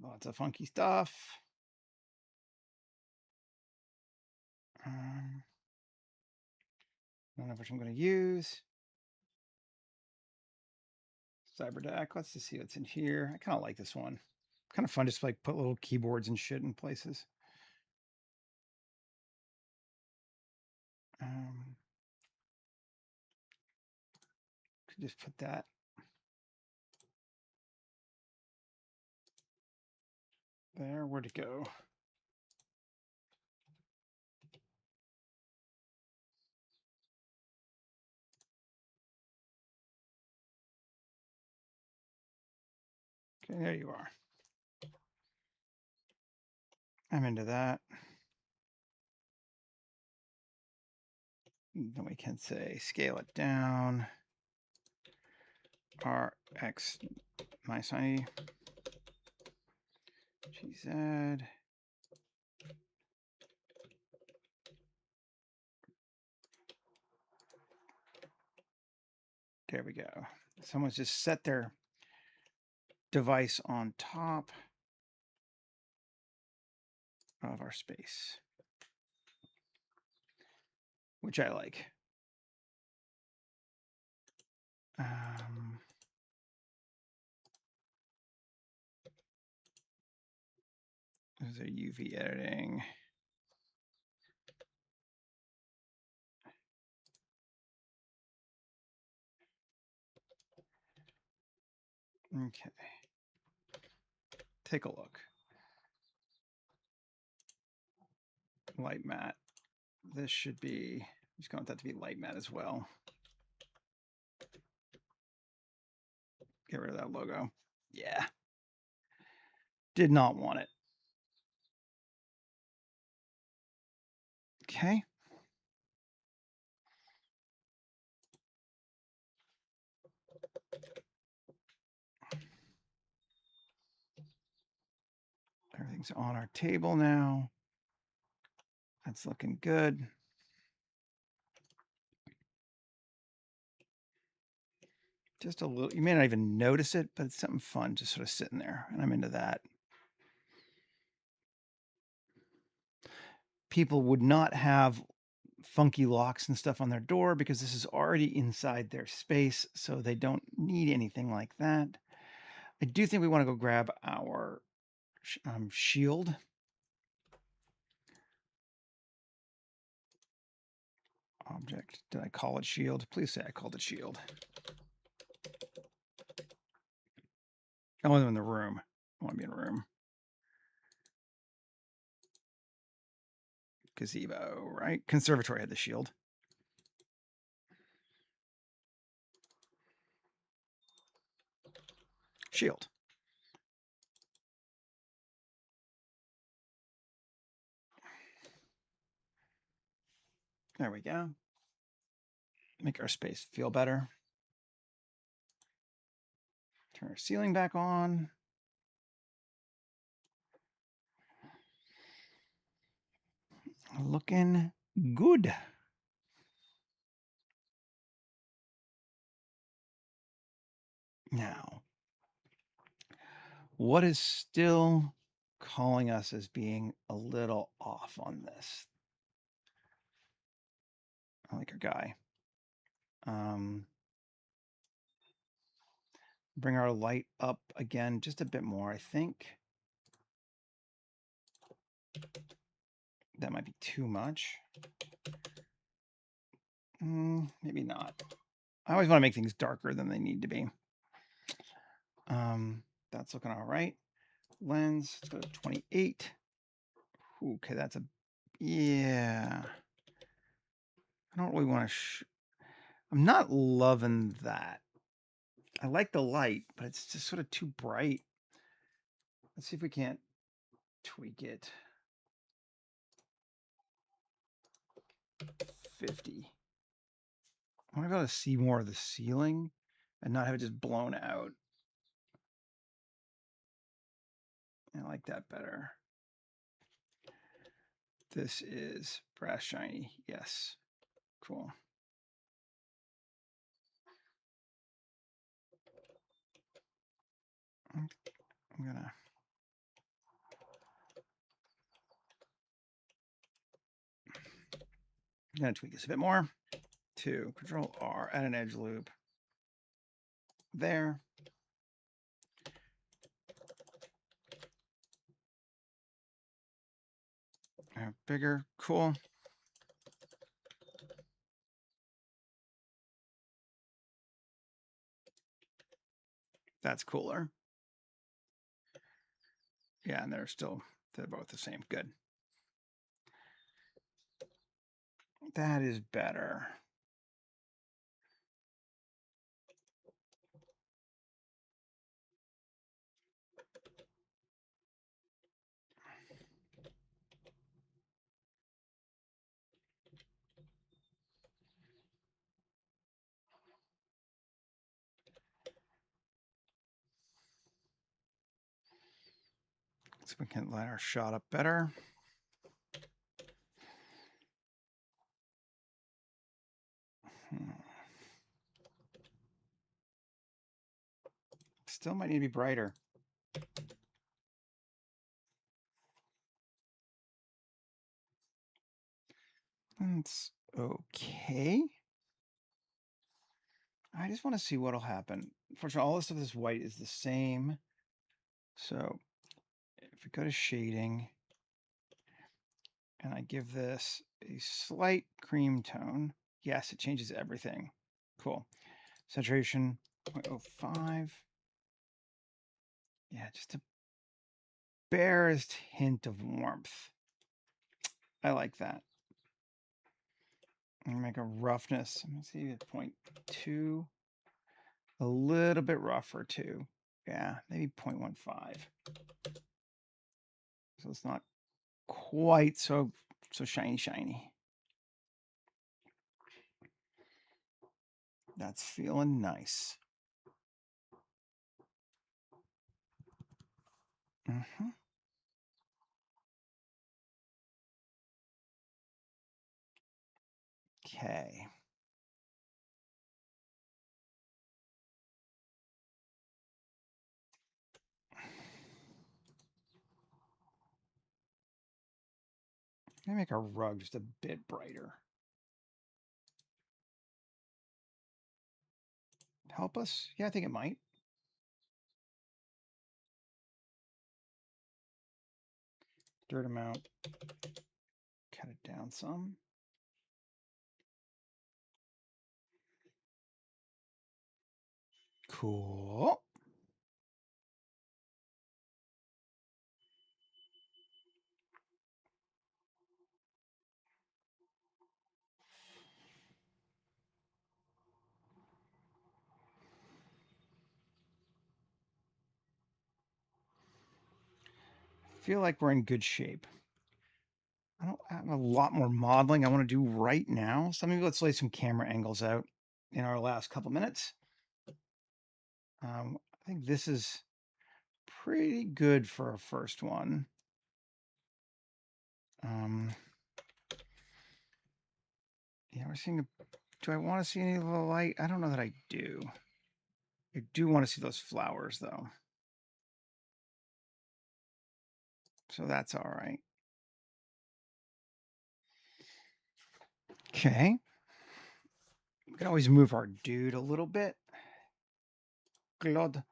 Lots of funky stuff. None of which I'm going to use. Cyberdeck. Let's just see what's in here. I kind of like this one. Kind of fun just to like put little keyboards and shit in places. Could just put that there. Where'd it go? Okay, there you are. I'm into that. Then we can say scale it down. RX minus 90. GZ. There we go. Someone's just set their device on top of our space, which I like. There's a UV editing. Okay. Take a look. Light matte. This should be, I'm just going to want that to be light matte as well. Get rid of that logo. Yeah. Did not want it. Okay. Everything's on our table now. That's looking good. Just a little, you may not even notice it, but it's something fun just sort of sitting there, and I'm into that. People would not have funky locks and stuff on their door because this is already inside their space, so they don't need anything like that. I do think we want to go grab our shield. Object. Did I call it shield? Please say I called it shield. I want them in the room. I want to be in a room. Gazebo, right? Conservatory had the shield. Shield. There we go. Make our space feel better. Turn our ceiling back on. Looking good. Now, what is still calling us as being a little off on this? I like our guy. Bring our light up again just a bit more, I think. That might be too much. Maybe not. I always want to make things darker than they need to be. That's looking all right. Lens, let's go to 28. Ooh, okay, that's a, yeah. I don't really want to, I'm not loving that. I like the light, but it's just sort of too bright. Let's see if we can't tweak it. 50. I want to be able to see more of the ceiling and not have it just blown out. I like that better. This is brass shiny. Yes. Cool. I'm gonna tweak this a bit more. To Control R, add an edge loop. There. Bigger. Cool. That's cooler. Yeah, and they're both the same. Good. That is better. So we can line our shot up better. Still might need to be brighter. That's okay. I just want to see what'll happen. Unfortunately, all this of this white is the same. So if If we go to shading and I give this a slight cream tone, yes, it changes everything. Cool. Saturation 0.05. Yeah, just a barest hint of warmth. I like that. I'm gonna make a roughness. I'm gonna see at 0.2. A little bit rougher too. Yeah, maybe 0.15. So it's not quite so shiny. That's feeling nice. Okay. Let me make our rug just a bit brighter. Help us? Yeah, I think it might. Dirt amount. Cut it down some. Cool. Feel like we're in good shape. I don't have a lot more modeling I want to do right now. So maybe let's lay some camera angles out in our last couple minutes. I think this is pretty good for a first one. Yeah, we're seeing do I want to see any of the light? I don't know that I do. I do want to see those flowers though. So that's all right. Okay. We can always move our dude a little bit. Claude.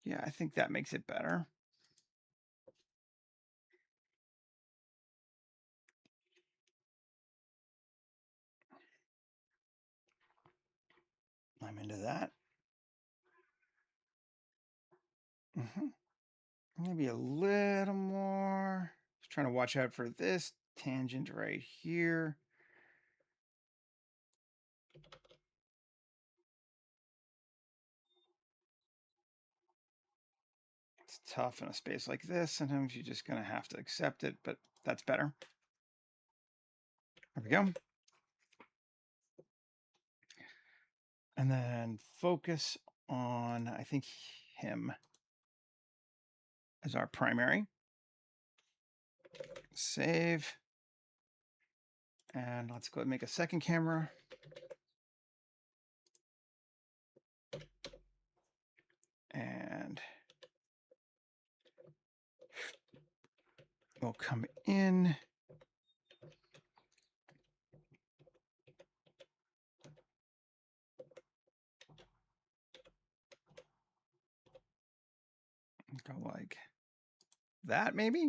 Yeah, I think that makes it better. I'm into that. Maybe a little more. Just trying to watch out for this tangent right here. It's tough in a space like this. Sometimes you're just going to have to accept it, but that's better. There we go. And then focus on, I think, him as our primary. Save. And let's go and make a second camera. And we'll come in. Go like that, maybe?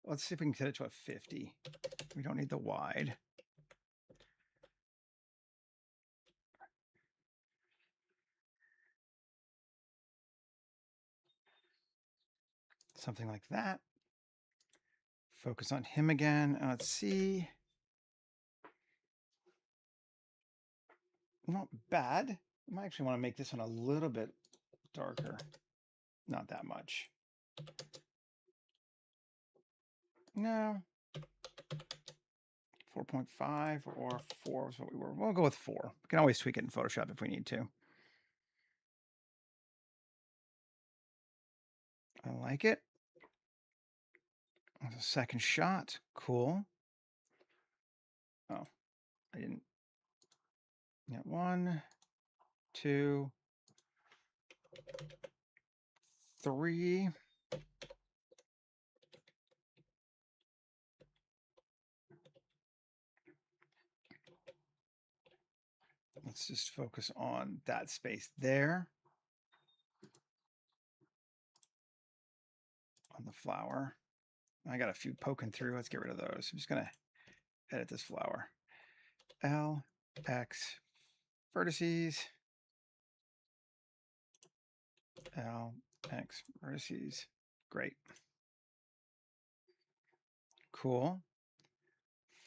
Let's see if we can get it to a 50. We don't need the wide. Something like that. Focus on him again. And let's see. Not bad. I might actually want to make this one a little bit darker. Not that much. No. 4.5 or 4 is what we were. We'll go with 4. We can always tweak it in Photoshop if we need to. I like it. There's a second shot. Cool. Oh, I didn't. Yeah, 1, 2, 3. Let's just focus on that space there. On the flower. I got a few poking through. Let's get rid of those. I'm just going to edit this flower. L, X, vertices. L, X, vertices. Great. Cool.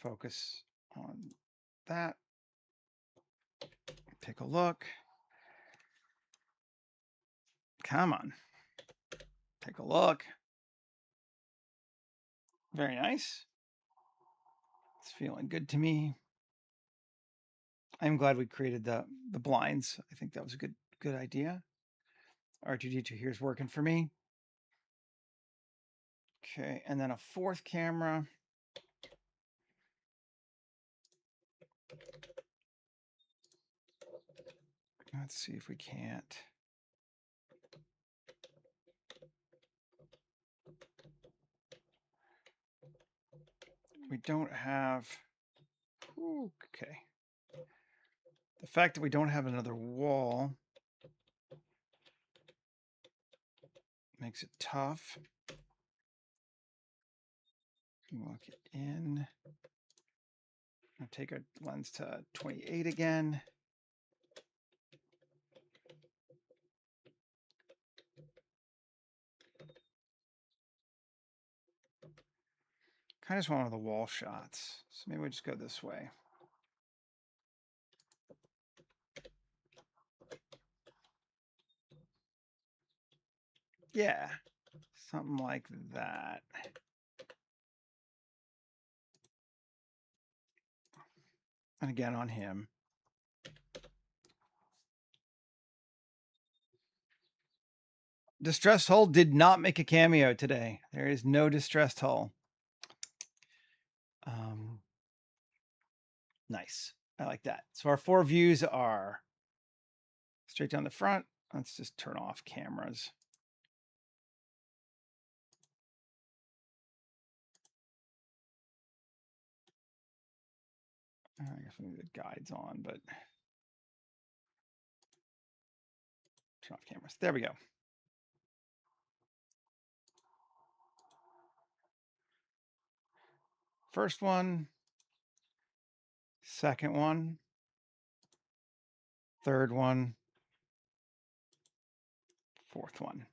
Focus on that. Take a look. Come on. Take a look. Very nice. It's feeling good to me. I'm glad we created the blinds. I think that was a good idea. R2D2 here's working for me. Okay, and then a fourth camera. Let's see if we can't. We don't have. Okay. The fact that we don't have another wall makes it tough. Look in. I'll take our lens to 28 again. Kind of just want one of the wall shots. So maybe we'll just go this way. Yeah, something like that. And again on him. Distressed Hull did not make a cameo today. There is no Distressed Hull. Nice. I like that. So our 4 views are straight down the front. Let's just turn off cameras. I guess we need the guides on, but turn off cameras. There we go. First one, second one, third one, fourth one.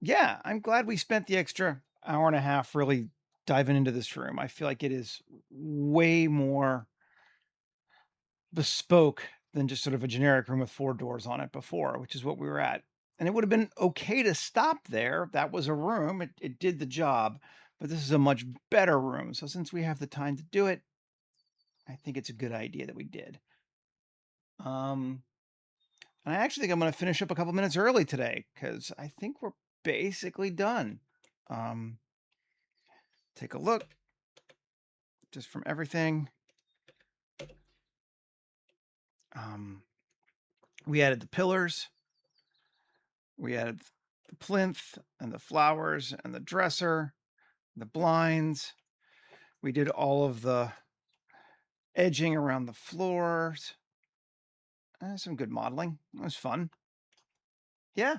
Yeah, I'm glad we spent the extra hour and a half really diving into this room. I feel like it is way more bespoke than just sort of a generic room with 4 doors on it before, which is what we were at. And it would have been okay to stop there. That was a room. It did the job, but this is a much better room. So since we have the time to do it, I think it's a good idea that we did. And I actually think I'm going to finish up a couple minutes early today because I think we're basically done. Take a look just from everything. We added the pillars. We added the plinth and the flowers and the dresser, the blinds. We did all of the edging around the floors. Some good modeling. It was fun. Yeah.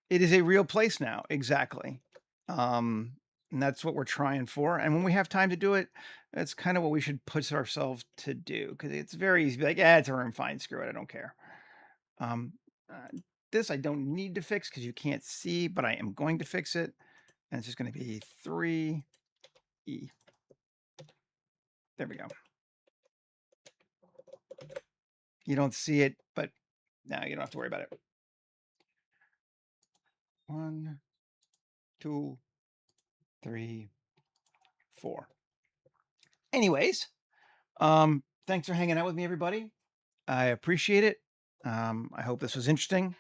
It is a real place now. Exactly. And that's what we're trying for. And when we have time to do it, that's kind of what we should push ourselves to do, because it's very easy to be like, it's a room, fine, screw it, I don't care. This I don't need to fix because you can't see, but I am going to fix it. And it's just going to be 3E. There we go. You don't see it, but now you don't have to worry about it. 1, 2, 3, 4. Anyways, thanks for hanging out with me, everybody. I appreciate it. I hope this was interesting,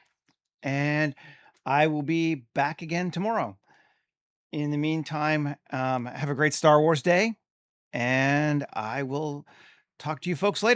and I will be back again tomorrow. In the meantime, have a great Star Wars day, and I will talk to you folks later.